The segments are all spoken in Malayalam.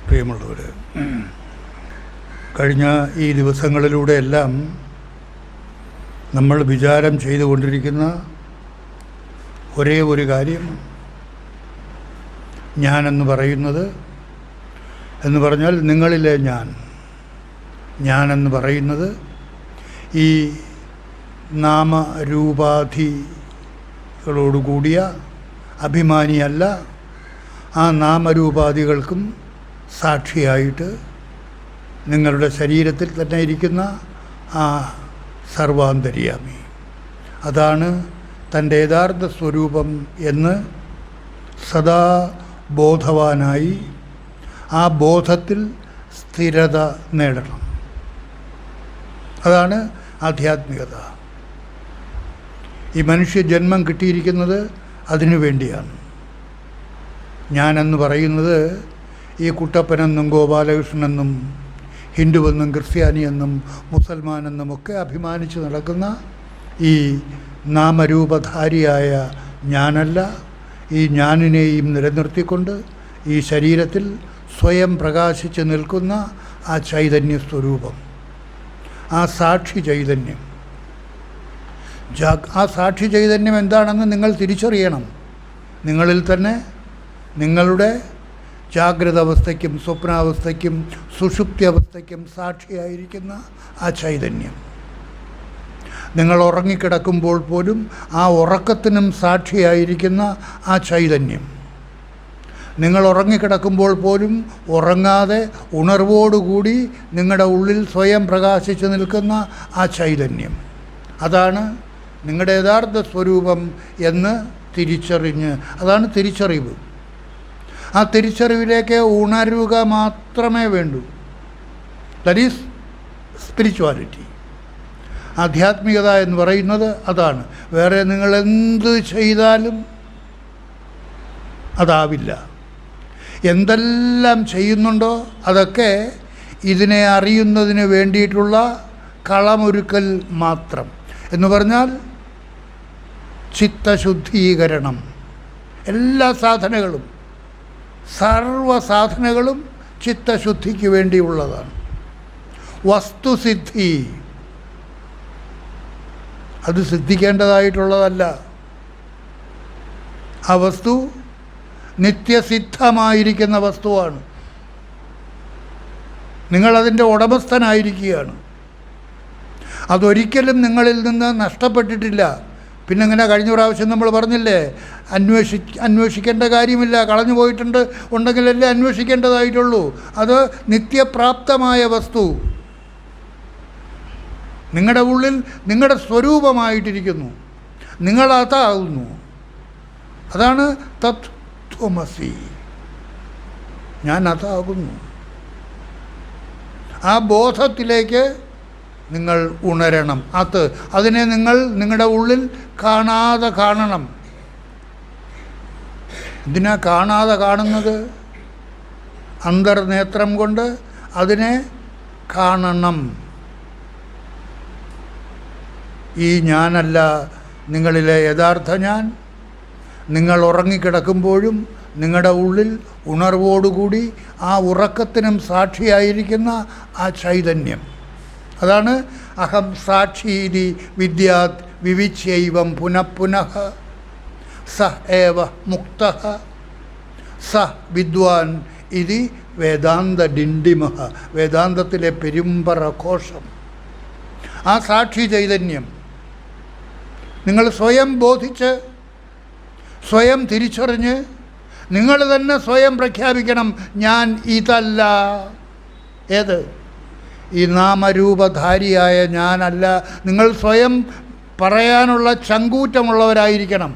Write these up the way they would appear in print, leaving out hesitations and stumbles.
പ്രിയമുള്ളവർ, കഴിഞ്ഞ ഈ ദിവസങ്ങളിലൂടെയെല്ലാം നമ്മൾ വിചാരം ചെയ്തുകൊണ്ടിരിക്കുന്ന ഒരേ ഒരു കാര്യം, ഞാനെന്ന് പറയുന്നത് എന്ന് പറഞ്ഞാൽ നിങ്ങളിലെ ഞാനെന്ന് പറയുന്നത് ഈ നാമരൂപാധികളോടുകൂടിയ അഭിമാനിയല്ല, ആ നാമരൂപാധികൾക്കും സാക്ഷിയായിട്ട് നിങ്ങളുടെ ശരീരത്തിൽ തന്നെ ഇരിക്കുന്ന ആ സർവാന്തര്യാമി, അതാണ് തൻ്റെ യഥാർത്ഥ സ്വരൂപം എന്ന് സദാ ബോധവാനായി ആ ബോധത്തിൽ സ്ഥിരത നേടണം. അതാണ് ആധ്യാത്മികത. ഈ മനുഷ്യജന്മം കിട്ടിയിരിക്കുന്നത് അതിനു വേണ്ടിയാണ്. ഞാനെന്ന് പറയുന്നത് ഈ കുട്ടപ്പനെന്നും ഗോപാലകൃഷ്ണനെന്നും ഹിന്ദുവെന്നും ക്രിസ്ത്യാനിയെന്നും മുസൽമാനെന്നുമൊക്കെ അഭിമാനിച്ച് നടക്കുന്ന ഈ നാമരൂപധാരിയായ ഞാനല്ല, ഈ ഞാനിനെയും നിലനിർത്തിക്കൊണ്ട് ഈ ശരീരത്തിൽ സ്വയം പ്രകാശിച്ച് നിൽക്കുന്ന ആ ചൈതന്യ സ്വരൂപം, ആ സാക്ഷി ചൈതന്യം. ആ സാക്ഷി ചൈതന്യം എന്താണെന്ന് നിങ്ങൾ തിരിച്ചറിയണം. നിങ്ങളിൽ തന്നെ നിങ്ങളുടെ ജാഗ്രത അവസ്ഥയ്ക്കും സ്വപ്നാവസ്ഥയ്ക്കും സുഷുപ്തി അവസ്ഥയ്ക്കും സാക്ഷിയായിരിക്കുന്ന ആ ചൈതന്യം. നിങ്ങൾ ഉറങ്ങിക്കിടക്കുമ്പോൾ പോലും ആ ഉറക്കത്തിനും സാക്ഷിയായിരിക്കുന്ന ആ ചൈതന്യം. നിങ്ങൾ ഉറങ്ങിക്കിടക്കുമ്പോൾ പോലും ഉറങ്ങാതെ ഉണർവോടുകൂടി നിങ്ങളുടെ ഉള്ളിൽ സ്വയം പ്രകാശിച്ച് നിൽക്കുന്ന ആ ചൈതന്യം, അതാണ് നിങ്ങളുടെ യഥാർത്ഥ സ്വരൂപം എന്ന് തിരിച്ചറിഞ്ഞ്, അതാണ് തിരിച്ചറിവ്. ആ തിരിച്ചറിവിലേക്ക് ഉണരുക മാത്രമേ വേണ്ടൂ. That is spirituality. ആധ്യാത്മികത എന്ന് പറയുന്നത് അതാണ്. വേറെ നിങ്ങൾ എന്ത് ചെയ്താലും അതാവില്ല. എന്തെല്ലാം ചെയ്യുന്നുണ്ടോ അതൊക്കെ ഇതിനെ അറിയുന്നതിന് വേണ്ടിയിട്ടുള്ള കളമൊരുക്കൽ മാത്രം. എന്ന് പറഞ്ഞാൽ ചിത്തശുദ്ധീകരണം. എല്ലാ സാധനകളും, സർവസാധനകളും ചിത്തശുദ്ധിക്ക് വേണ്ടിയുള്ളതാണ്. വസ്തുസിദ്ധി അത് സിദ്ധിക്കേണ്ടതായിട്ടുള്ളതല്ല. ആ വസ്തു നിത്യസിദ്ധമായിരിക്കുന്ന വസ്തുവാണ്. നിങ്ങളതിൻ്റെ ഉടമസ്ഥനായിരിക്കുകയാണ്. അതൊരിക്കലും നിങ്ങളിൽ നിന്ന് നഷ്ടപ്പെട്ടിട്ടില്ല. പിന്നെ ഇങ്ങനെ കഴിഞ്ഞ പ്രാവശ്യം നമ്മൾ പറഞ്ഞില്ലേ, അന്വേഷിക്കേണ്ട കാര്യമില്ല, കളഞ്ഞു പോയിട്ടുണ്ട് ഉണ്ടെങ്കിലല്ലേ അന്വേഷിക്കേണ്ടതായിട്ടുള്ളൂ. അത് നിത്യപ്രാപ്തമായ വസ്തു നിങ്ങളുടെ ഉള്ളിൽ നിങ്ങളുടെ സ്വരൂപമായിട്ടിരിക്കുന്നു. നിങ്ങളതാകുന്നു. അതാണ് തത്വമസി. ഞാൻ അതാകുന്നു. ആ ബോധത്തിലേക്ക് നിങ്ങൾ ഉണരണം. അതിനെ നിങ്ങൾ നിങ്ങളുടെ ഉള്ളിൽ കാണാതെ കാണണം. ഇതിനെ കാണാതെ കാണുന്നത് അന്തർനേത്രം കൊണ്ട് അതിനെ കാണണം. ഈ ഞാനല്ല നിങ്ങളിലെ യഥാർത്ഥ ഞാൻ. നിങ്ങൾ ഉറങ്ങിക്കിടക്കുമ്പോഴും നിങ്ങളുടെ ഉള്ളിൽ ഉണർവോടുകൂടി ആ ഉറക്കത്തിനും സാക്ഷിയായിരിക്കുന്ന ആ ചൈതന്യം, അതാണ് അഹം സാക്ഷീതി വിദ്യാത് വിവിച്യൈവം പുനഃപുനഃ സ ഏവ മുക്തഃ സ വിദ്വാൻ ഇതി വേദാന്ത ഡിണ്ടിമഃ. വേദാന്തത്തിലെ പെരുമ്പറ ഘോഷം. ആ സാക്ഷി ചൈതന്യം നിങ്ങൾ സ്വയം ബോധിച്ച് സ്വയം തിരിച്ചറിഞ്ഞ് നിങ്ങൾ തന്നെ സ്വയം പ്രഖ്യാപിക്കണം, ഞാൻ ഇതല്ല. ഏത്? ഈ നാമരൂപധാരിയായ ഞാനല്ല. നിങ്ങൾ സ്വയം പറയാനുള്ള ചങ്കൂറ്റമുള്ളവരായിരിക്കണം.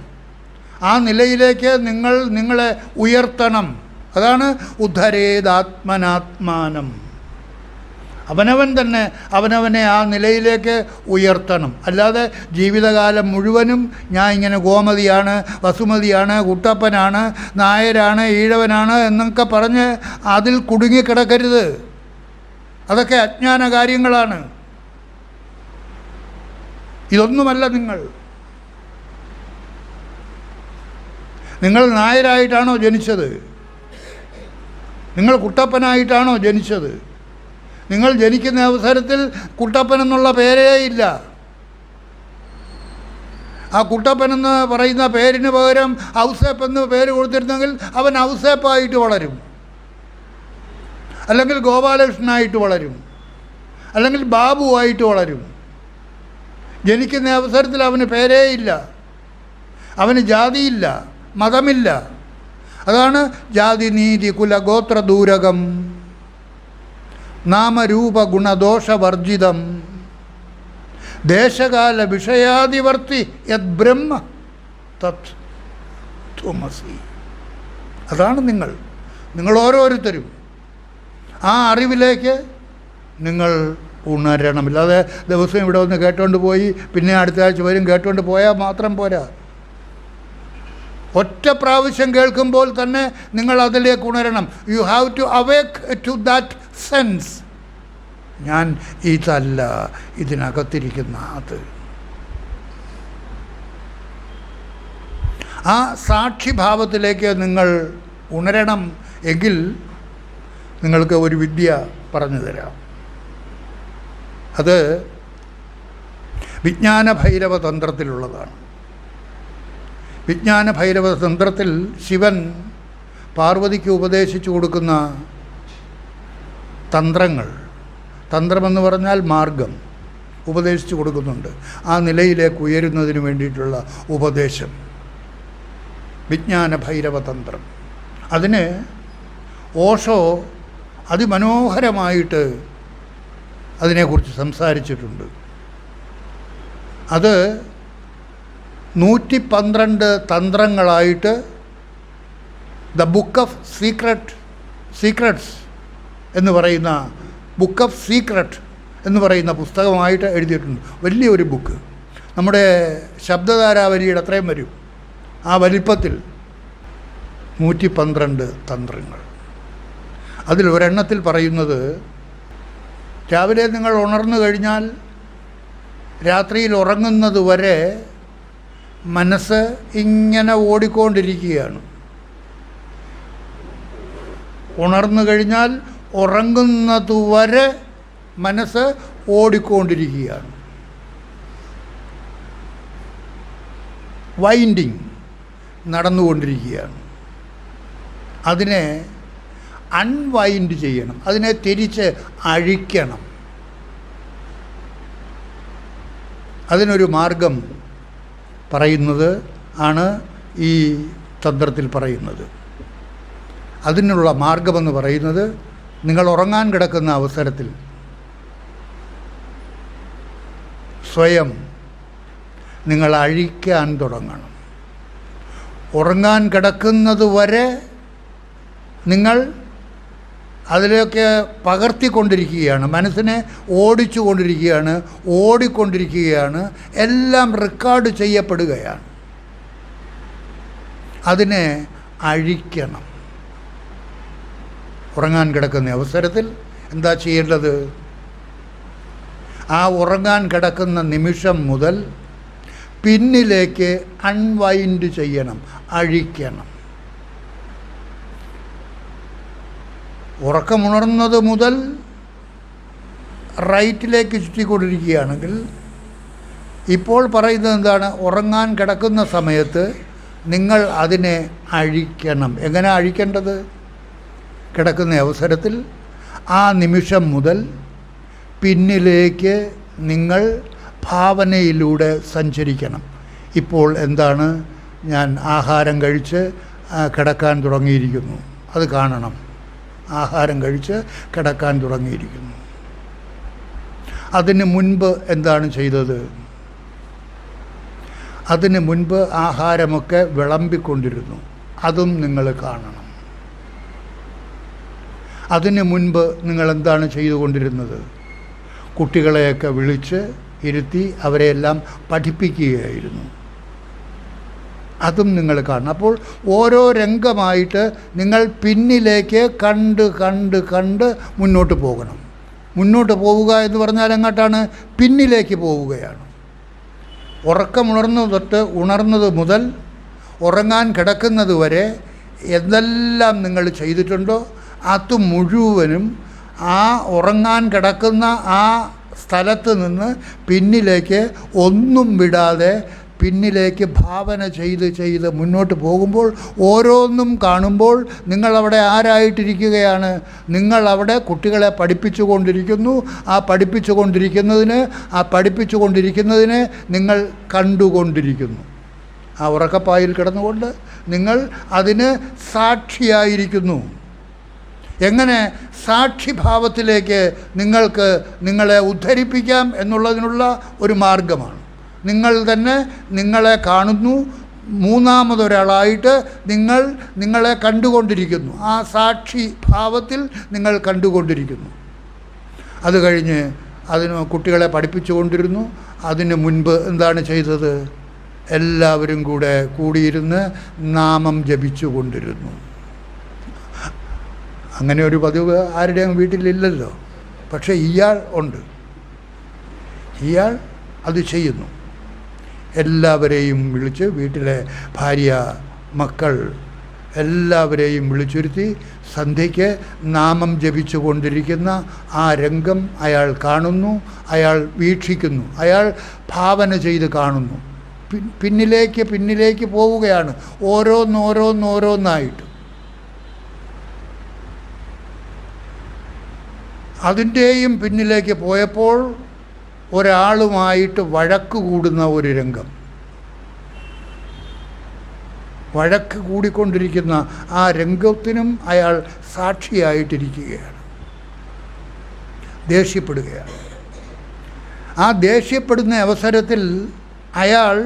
ആ നിലയിലേക്ക് നിങ്ങൾ നിങ്ങളെ ഉയർത്തണം. അതാണ് ഉദ്ധരേതാത്മനാത്മാനം. അവനവൻ തന്നെ അവനവനെ ആ നിലയിലേക്ക് ഉയർത്തണം. അല്ലാതെ ജീവിതകാലം മുഴുവനും ഞാൻ ഇങ്ങനെ ഗോമതിയാണ്, വസുമതിയാണ്, കുട്ടപ്പനാണ്, നായരാണ്, ഈഴവനാണ് എന്നൊക്കെ പറഞ്ഞ് അതിൽ കുടുങ്ങിക്കിടക്കരുത്. അതൊക്കെ അജ്ഞാന കാര്യങ്ങളാണ്. ഇതൊന്നുമല്ല നിങ്ങൾ. നിങ്ങൾ നായരായിട്ടാണോ ജനിച്ചത്? നിങ്ങൾ കുട്ടപ്പനായിട്ടാണോ ജനിച്ചത്? നിങ്ങൾ ജനിക്കുന്ന അവസരത്തിൽ കുട്ടപ്പൻ എന്നുള്ള പേരേ ഇല്ല. ആ കുട്ടപ്പൻ എന്ന് പറയുന്ന പേരിന് പകരം ഔസേപ്പ് എന്ന് പേര് കൊടുത്തിരുന്നെങ്കിൽ അവൻ ഔസേപ്പായിട്ട് വളരും, അല്ലെങ്കിൽ ഗോപാലകൃഷ്ണനായിട്ട് വളരും, അല്ലെങ്കിൽ ബാബുവായിട്ട് വളരും. ജനിക്കുന്ന അവസരത്തിൽ അവന് പേരേ ഇല്ല, അവന് ജാതിയില്ല, മതമില്ല. അതാണ് ജാതി നീതി കുല ഗോത്ര ദൂരകം നാമരൂപ ഗുണദോഷവർജിതം ദേശകാല വിഷയാദിവർത്തി യത് ബ്രഹ്മ തത് ത്വമസി. അതാണ് നിങ്ങൾ ഓരോരുത്തരും. ആ അറിവിലേക്ക് നിങ്ങൾ ഉണരണം. ഇല്ലാതെ ദിവസം ഇവിടെ വന്ന് കേട്ടുകൊണ്ട് പോയി പിന്നെ അടുത്ത ആഴ്ച വരും കേട്ടുകൊണ്ട് പോയാൽ മാത്രം പോരാ. ഒറ്റ പ്രാവശ്യം കേൾക്കുമ്പോൾ തന്നെ നിങ്ങൾ അതിലേക്ക് ഉണരണം. You have to awake to that sense. ഞാൻ ഇതല്ല, ഇതിനകത്തിരിക്കുന്ന അത്. ആ സാക്ഷിഭാവത്തിലേക്ക് നിങ്ങൾ ഉണരണം എങ്കിൽ നിങ്ങൾക്ക് ഒരു വിദ്യ പറഞ്ഞു തരാം. അത് വിജ്ഞാന ഭൈരവ തന്ത്രത്തിലുള്ളതാണ്. വിജ്ഞാന ഭൈരവ തന്ത്രത്തിൽ ശിവൻ പാർവതിക്ക് ഉപദേശിച്ചു കൊടുക്കുന്ന തന്ത്രമെന്ന് പറഞ്ഞാൽ മാർഗം ഉപദേശിച്ചു കൊടുക്കുന്നുണ്ട്. ആ നിലയിലേക്ക് ഉയരുന്നതിന് വേണ്ടിയിട്ടുള്ള ഉപദേശം വിജ്ഞാന ഭൈരവ തന്ത്രം. അതിന് ഓഷോ അതിമനോഹരമായിട്ട് അതിനെക്കുറിച്ച് സംസാരിച്ചിട്ടുണ്ട്. അത് 112 തന്ത്രങ്ങളായിട്ട് ദ ബുക്ക് ഓഫ് സീക്രട്സ് എന്ന് പറയുന്ന ബുക്ക് ഓഫ് സീക്രട്ട് എന്ന് പറയുന്ന പുസ്തകമായിട്ട് എഴുതിയിട്ടുണ്ട്. വലിയൊരു ബുക്ക്, നമ്മുടെ ശബ്ദധാരാവലിയുടെ അത്രയും വരും ആ വലിപ്പത്തിൽ. 112 തന്ത്രങ്ങൾ. അതിലൊരെണ്ണത്തിൽ പറയുന്നത്, രാവിലെ നിങ്ങൾ ഉണർന്നു കഴിഞ്ഞാൽ രാത്രിയിൽ ഉറങ്ങുന്നത് വരെ മനസ്സ് ഇങ്ങനെ ഓടിക്കൊണ്ടിരിക്കുകയാണ്. ഉണർന്നു കഴിഞ്ഞാൽ ഉറങ്ങുന്നതുവരെ മനസ്സ് ഓടിക്കൊണ്ടിരിക്കുകയാണ്. വൈൻഡിങ് നടന്നുകൊണ്ടിരിക്കുകയാണ്. അതിനെ അൺവൈൻഡ് ചെയ്യണം, അതിനെ തിരിച്ച് അഴിക്കണം. അതിനൊരു മാർഗം പറയുന്നത് ആണ് ഈ തന്ത്രത്തിൽ പറയുന്നത്. അതിനുള്ള മാർഗമെന്ന് പറയുന്നത്, നിങ്ങൾ ഉറങ്ങാൻ കിടക്കുന്ന അവസരത്തിൽ സ്വയം നിങ്ങൾ അഴിക്കാൻ തുടങ്ങണം. ഉറങ്ങാൻ കിടക്കുന്നത് വരെ നിങ്ങൾ അതിലൊക്കെ പകർത്തിക്കൊണ്ടിരിക്കുകയാണ്, മനസ്സിനെ ഓടിക്കൊണ്ടിരിക്കുകയാണ്, എല്ലാം റെക്കോർഡ് ചെയ്യപ്പെടുകയാണ്. അതിനെ അഴിക്കണം. ഉറങ്ങാൻ കിടക്കുന്ന അവസരത്തിൽ എന്താ ചെയ്യേണ്ടത്? ആ ഉറങ്ങാൻ കിടക്കുന്ന നിമിഷം മുതൽ പിന്നിലേക്ക് അൺവൈൻഡ് ചെയ്യണം, അഴിക്കണം. ഉറക്കമുണർന്നത് മുതൽ റൈറ്റിലേക്ക് ചുറ്റിക്കൊണ്ടിരിക്കുകയാണെങ്കിൽ ഇപ്പോൾ പറയുന്നത് എന്താണ്? ഉറങ്ങാൻ കിടക്കുന്ന സമയത്ത് നിങ്ങൾ അതിനെ അഴിക്കണം. എങ്ങനെ അഴിക്കേണ്ടത്? കിടക്കുന്ന അവസരത്തിൽ ആ നിമിഷം മുതൽ പിന്നിലേക്ക് നിങ്ങൾ ഭാവനയിലൂടെ സഞ്ചരിക്കണം. ഇപ്പോൾ എന്താണ്? ഞാൻ ആഹാരം കഴിച്ച് കിടക്കാൻ തുടങ്ങിയിരിക്കുന്നു, അത് കാണണം. ആഹാരം കഴിച്ച് കിടക്കാൻ തുടങ്ങിയിരിക്കുന്നു. അതിന് മുൻപ് എന്താണ് ചെയ്തത്? അതിന് മുൻപ് ആഹാരമൊക്കെ വിളമ്പിക്കൊണ്ടിരുന്നു, അതും നിങ്ങൾ കാണണം. അതിന് മുൻപ് നിങ്ങൾ എന്താണ് ചെയ്തുകൊണ്ടിരുന്നത്? കുട്ടികളെയൊക്കെ വിളിച്ച് ഇരുത്തി അവരെയെല്ലാം പഠിപ്പിക്കുകയായിരുന്നു, അതും നിങ്ങൾ കാണണം. അപ്പോൾ ഓരോ രംഗമായിട്ട് നിങ്ങൾ പിന്നിലേക്ക് കണ്ട് മുന്നോട്ട് പോകണം. മുന്നോട്ട് പോവുക എന്ന് പറഞ്ഞാൽ എങ്ങോട്ടാണ്? പിന്നിലേക്ക് പോവുകയാണ്. ഉറക്കമുണർന്നു തൊട്ട് ഉണർന്നത് മുതൽ ഉറങ്ങാൻ കിടക്കുന്നത് വരെ എന്തെല്ലാം നിങ്ങൾ ചെയ്തിട്ടുണ്ടോ അത് മുഴുവനും ആ ഉറങ്ങാൻ കിടക്കുന്ന ആ സ്ഥലത്ത് നിന്ന് പിന്നിലേക്ക് ഒന്നും വിടാതെ പിന്നിലേക്ക് ഭാവന ചെയ്ത് മുന്നോട്ട് പോകുമ്പോൾ ഓരോന്നും കാണുമ്പോൾ നിങ്ങളവിടെ ആരായിട്ടിരിക്കുകയാണ്? നിങ്ങളവിടെ കുട്ടികളെ പഠിപ്പിച്ചു കൊണ്ടിരിക്കുന്നതിനെ നിങ്ങൾ കണ്ടുകൊണ്ടിരിക്കുന്നു. ആ ഉറക്കപ്പായിൽ കിടന്നുകൊണ്ട് നിങ്ങൾ അതിന് സാക്ഷിയായിരിക്കുന്നു. എങ്ങനെ സാക്ഷിഭാവത്തിലേക്ക് നിങ്ങൾക്ക് നിങ്ങളെ ഉദ്ധരിപ്പിക്കാം എന്നുള്ളതിനുള്ള ഒരു മാർഗമാണ്. നിങ്ങൾ തന്നെ നിങ്ങളെ കാണുന്നു, മൂന്നാമതൊരാളായിട്ട് നിങ്ങളെ കണ്ടുകൊണ്ടിരിക്കുന്നു. ആ സാക്ഷി ഭാവത്തിൽ നിങ്ങൾ കണ്ടുകൊണ്ടിരിക്കുന്നു. അത് കഴിഞ്ഞ് കുട്ടികളെ പഠിപ്പിച്ചു കൊണ്ടിരുന്നു. അതിന് മുൻപ് എന്താണ് ചെയ്തത്? എല്ലാവരും കൂടിയിരുന്ന് നാമം ജപിച്ചു കൊണ്ടിരുന്നു. അങ്ങനെ ഒരു പതിവ് ആരുടെയും വീട്ടിലില്ലല്ലോ. പക്ഷേ ഇയാൾ ഉണ്ട്. ഇയാൾ അത് ചെയ്യുന്നു. എല്ലാവരെയും വിളിച്ച്, വീട്ടിലെ ഭാര്യ, മക്കൾ എല്ലാവരെയും വിളിച്ചുരുത്തി സന്ധ്യയ്ക്ക് നാമം ജപിച്ചു കൊണ്ടിരിക്കുന്ന ആ രംഗം അയാൾ കാണുന്നു, അയാൾ വീക്ഷിക്കുന്നു, അയാൾ ഭാവന ചെയ്ത് കാണുന്നു. പിന്നിലേക്ക് പോവുകയാണ്, ഓരോന്നായിട്ട്. അതിൻ്റെയും പിന്നിലേക്ക് പോയപ്പോൾ ഒരാളുമായിട്ട് വഴക്ക് കൂടുന്ന ഒരു രംഗം, വഴക്ക് കൂടിക്കൊണ്ടിരിക്കുന്ന ആ രംഗത്തിനും അയാൾ സാക്ഷിയായിട്ടിരിക്കുകയാണ്, ദേഷ്യപ്പെടുകയാണ്. ആ ദേഷ്യപ്പെടുന്ന അവസരത്തിൽ അയാൾ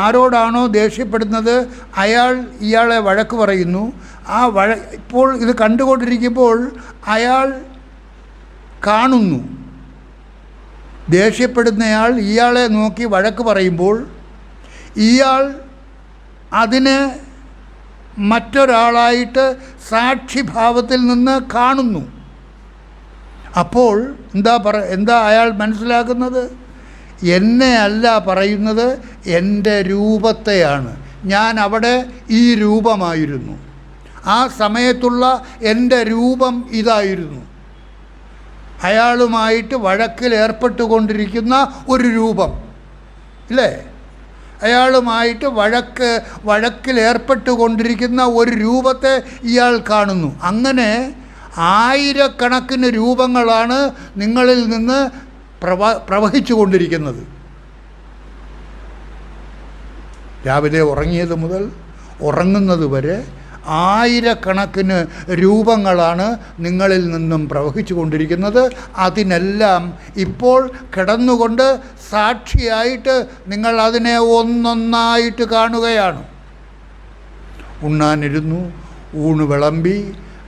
ആരോടാണോ ദേഷ്യപ്പെടുന്നത് ഇയാളെ വഴക്ക് പറയുന്നു. ഇപ്പോൾ ഇത് കണ്ടുകൊണ്ടിരിക്കുമ്പോൾ അയാൾ കാണുന്നു, ദേഷ്യപ്പെടുന്നയാൾ ഇയാളെ നോക്കി വഴക്ക് പറയുമ്പോൾ ഇയാൾ അതിനെ മറ്റൊരാളായിട്ട് സാക്ഷിഭാവത്തിൽ നിന്ന് കാണുന്നു. അപ്പോൾ എന്താ അയാൾ മനസ്സിലാക്കുന്നത്? എന്നെ അല്ല പറയുന്നത്, എൻ്റെ രൂപത്തെയാണ്. ഞാൻ അവിടെ ഈ രൂപമായിരുന്നു, ആ സമയത്തുള്ള എൻ്റെ രൂപം ഇതായിരുന്നു. അയാളുമായിട്ട് വഴക്കിൽ ഏർപ്പെട്ടുകൊണ്ടിരിക്കുന്ന ഒരു രൂപം, ഇല്ലേ? അയാളുമായിട്ട് വഴക്കിൽ ഏർപ്പെട്ടുകൊണ്ടിരിക്കുന്ന ഒരു രൂപത്തെ ഇയാൾ കാണുന്നു. അങ്ങനെ ആയിരക്കണക്കിന് രൂപങ്ങളാണ് നിങ്ങളിൽ നിന്ന് പ്രവഹിച്ചു കൊണ്ടിരിക്കുന്നത്. രാവിലെ ഉറങ്ങിയത് മുതൽ ഉറങ്ങുന്നത് വരെ ആയിരക്കണക്കിന് രൂപങ്ങളാണ് നിങ്ങളിൽ നിന്നും പ്രവഹിച്ചു കൊണ്ടിരിക്കുന്നത്. അതിനെല്ലാം ഇപ്പോൾ കിടന്നുകൊണ്ട് സാക്ഷിയായിട്ട് നിങ്ങൾ അതിനെ ഒന്നൊന്നായിട്ട് കാണുകയാണ്. ഉണ്ണാനിരുന്നു, ഊണ്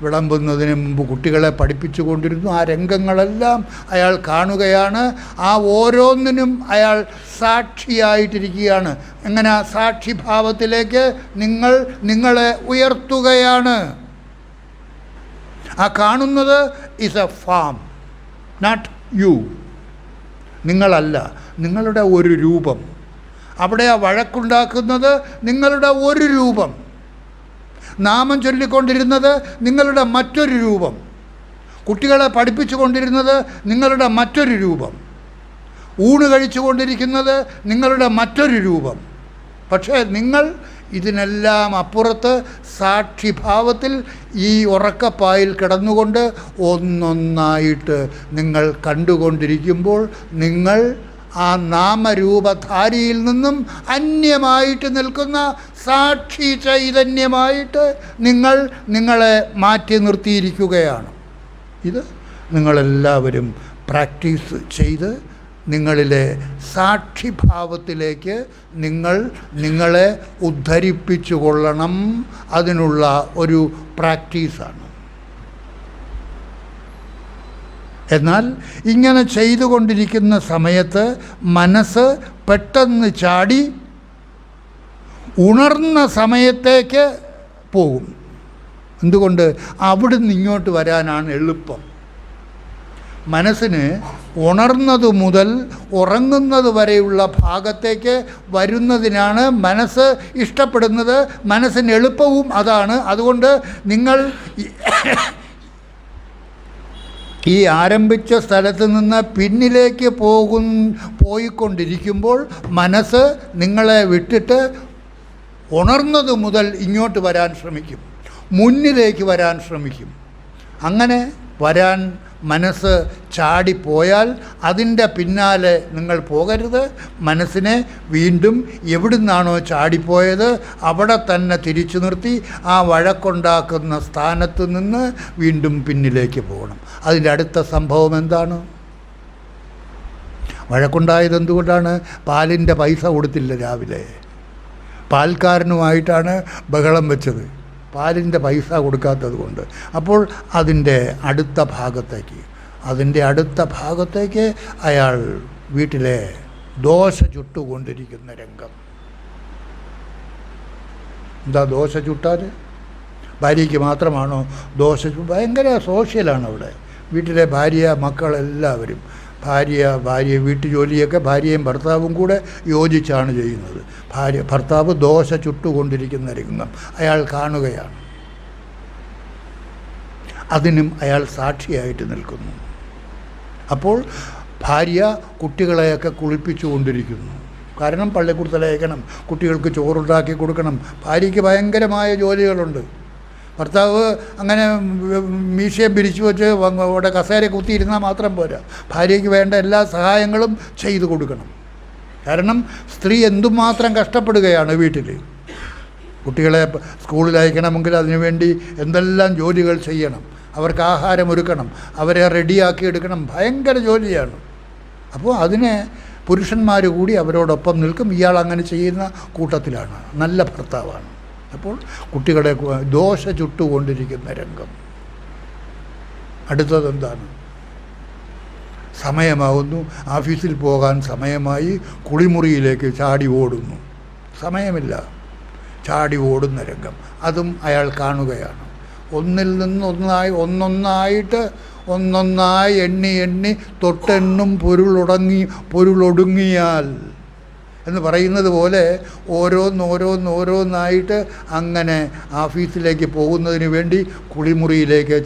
വിളമ്പുന്നതിന് മുമ്പ് കുട്ടികളെ പഠിപ്പിച്ചു കൊണ്ടിരുന്നു. ആ രംഗങ്ങളെല്ലാം അയാൾ കാണുകയാണ്. ആ ഓരോന്നിനും അയാൾ സാക്ഷിയായിട്ടിരിക്കുകയാണ്. എങ്ങനെ സാക്ഷിഭാവത്തിലേക്ക് നിങ്ങളെ ഉയർത്തുകയാണ്. ആ കാണുന്നത് is a farm, not you. നിങ്ങളല്ല, നിങ്ങളുടെ ഒരു രൂപം. അവിടെ ആ വഴക്കുണ്ടാക്കുന്നത് നിങ്ങളുടെ ഒരു രൂപം. നാമം ചൊല്ലിക്കൊണ്ടിരുന്നത് നിങ്ങളുടെ മറ്റൊരു രൂപം. കുട്ടികളെ പഠിപ്പിച്ചു കൊണ്ടിരുന്നത് നിങ്ങളുടെ മറ്റൊരു രൂപം. ഊണ് കഴിച്ചു കൊണ്ടിരിക്കുന്നത് നിങ്ങളുടെ മറ്റൊരു രൂപം. പക്ഷേ നിങ്ങൾ ഇതിനെല്ലാം അപ്പുറത്ത് സാക്ഷിഭാവത്തിൽ ഈ ഉറക്കപ്പായിൽ കിടന്നുകൊണ്ട് ഒന്നൊന്നായിട്ട് നിങ്ങൾ കണ്ടുകൊണ്ടിരിക്കുമ്പോൾ നിങ്ങൾ ആ നാമരൂപധാരിയിൽ നിന്നും അന്യമായിട്ട് നിൽക്കുന്ന സാക്ഷി ചൈതന്യമായിട്ട് നിങ്ങളെ മാറ്റി നിർത്തിയിരിക്കുകയാണ്. ഇത് നിങ്ങളെല്ലാവരും പ്രാക്ടീസ് ചെയ്ത് നിങ്ങളിലെ സാക്ഷിഭാവത്തിലേക്ക് നിങ്ങളെ ഉദ്ധരിപ്പിച്ചു കൊള്ളണം. അതിനുള്ള ഒരു പ്രാക്ടീസാണ്. എന്നാൽ ഇങ്ങനെ ചെയ്തുകൊണ്ടിരിക്കുന്ന സമയത്ത് മനസ്സ് പെട്ടെന്ന് ചാടി ഉണർന്ന സമയത്തേക്ക് പോകും. എന്തുകൊണ്ട്? അവിടുന്ന് ഇങ്ങോട്ട് വരാനാണ് എളുപ്പം. മനസ്സിന് ഉണർന്നത് മുതൽ ഉറങ്ങുന്നത് വരെയുള്ള ഭാഗത്തേക്ക് വരുന്നതിനാണ് മനസ്സ് ഇഷ്ടപ്പെടുന്നത്. മനസ്സിന് എളുപ്പവും അതാണ്. അതുകൊണ്ട് നിങ്ങൾ ഈ ആരംഭിച്ച സ്ഥലത്ത് നിന്ന് പിന്നിലേക്ക് പോയിക്കൊണ്ടിരിക്കുമ്പോൾ മനസ്സ് നിങ്ങളെ വിട്ടിട്ട് ഉണർന്നത് മുതൽ ഇങ്ങോട്ട് വരാൻ ശ്രമിക്കും, മുന്നിലേക്ക് വരാൻ ശ്രമിക്കും. അങ്ങനെ വരാൻ മനസ്സ് ചാടിപ്പോയാൽ അതിൻ്റെ പിന്നാലെ നിങ്ങൾ പോകരുത്. മനസ്സിനെ വീണ്ടും എവിടുന്നാണോ ചാടിപ്പോയത് അവിടെ തന്നെ തിരിച്ചു നിർത്തി ആ വഴക്കുണ്ടാക്കുന്ന സ്ഥാനത്ത് നിന്ന് വീണ്ടും പിന്നിലേക്ക് പോകണം. അതിൻ്റെ അടുത്ത സംഭവം എന്താണ്? വഴക്കുണ്ടായത് എന്തുകൊണ്ടാണ്? പാലിൻ്റെ പൈസ കൊടുത്തില്ല രാവിലെ. പാൽക്കാരനുമായിട്ടാണ് ബഹളം വെച്ചത്, പാലിൻ്റെ പൈസ കൊടുക്കാത്തത് കൊണ്ട്. അപ്പോൾ അതിൻ്റെ അടുത്ത ഭാഗത്തേക്ക് അയാൾ വീട്ടിലെ ദോശ ചുട്ടുകൊണ്ടിരിക്കുന്ന രംഗം. എന്താ ദോശ ചുട്ടാൽ? ഭാര്യയ്ക്ക് മാത്രമാണോ ദോശ? ഭയങ്കര സോഷ്യലാണ് അവിടെ. വീട്ടിലെ ഭാര്യ, മക്കളെല്ലാവരും. ഭാര്യ വീട്ടുജോലിയൊക്കെ ഭാര്യയും ഭർത്താവും കൂടെ യോജിച്ചാണ് ചെയ്യുന്നത്. ഭർത്താവ് ദോശ ചുട്ടുകൊണ്ടിരിക്കുന്ന രംഗം അയാൾ കാണുകയാണ്. അതിനും അയാൾ സാക്ഷിയായിട്ട് നിൽക്കുന്നു. അപ്പോൾ ഭാര്യ കുട്ടികളെയൊക്കെ കുളിപ്പിച്ചു കൊണ്ടിരിക്കുന്നു. കാരണം പള്ളിക്കൂടത്തിലയക്കണം, കുട്ടികൾക്ക് ചോറുണ്ടാക്കി കൊടുക്കണം. ഭാര്യയ്ക്ക് ഭയങ്കരമായ ജോലികളുണ്ട്. ഭർത്താവ് അങ്ങനെ മീശയും പിരിച്ചു വെച്ച് അവിടെ കസേര കുത്തിയിരുന്നാൽ മാത്രം പോരാ, ഭാര്യയ്ക്ക് വേണ്ട എല്ലാ സഹായങ്ങളും ചെയ്തു കൊടുക്കണം. കാരണം സ്ത്രീ എന്തുമാത്രം കഷ്ടപ്പെടുകയാണ് വീട്ടിൽ. കുട്ടികളെ സ്കൂളിൽ അയക്കണമെങ്കിൽ അതിനുവേണ്ടി എന്തെല്ലാം ജോലികൾ ചെയ്യണം, അവർക്ക് ആഹാരം ഒരുക്കണം, അവരെ റെഡിയാക്കി എടുക്കണം. ഭയങ്കര ജോലിയാണ്. അപ്പോൾ അതിനെ പുരുഷന്മാർ കൂടി അവരോടൊപ്പം നിൽക്കും. ഇയാൾ അങ്ങനെ ചെയ്യുന്ന കൂട്ടത്തിലാണ്. നല്ല ഭർത്താവാണ്. അപ്പോൾ കുട്ടികളെ ദോശ ചുട്ടുകൊണ്ടിരിക്കുന്ന രംഗം. അടുത്തതെന്താണ്? സമയമാകുന്നു, ഓഫീസിൽ പോകാൻ സമയമായി, കുളിമുറിയിലേക്ക് ചാടി ഓടുന്നു. സമയമില്ല, ചാടി ഓടുന്ന രംഗം. അതും അയാൾ കാണുകയാണ്. ഒന്നിൽ നിന്ന് ഒന്നൊന്നായി എണ്ണി തൊട്ടെണ്ണും പൊരുളൊടുങ്ങിയാൽ എന്ന് പറയുന്നത് പോലെ ഓരോന്നായിട്ട് അങ്ങനെ ഓഫീസിലേക്ക് പോകുന്നതിന് വേണ്ടി കുളിമുറിയിലേക്ക്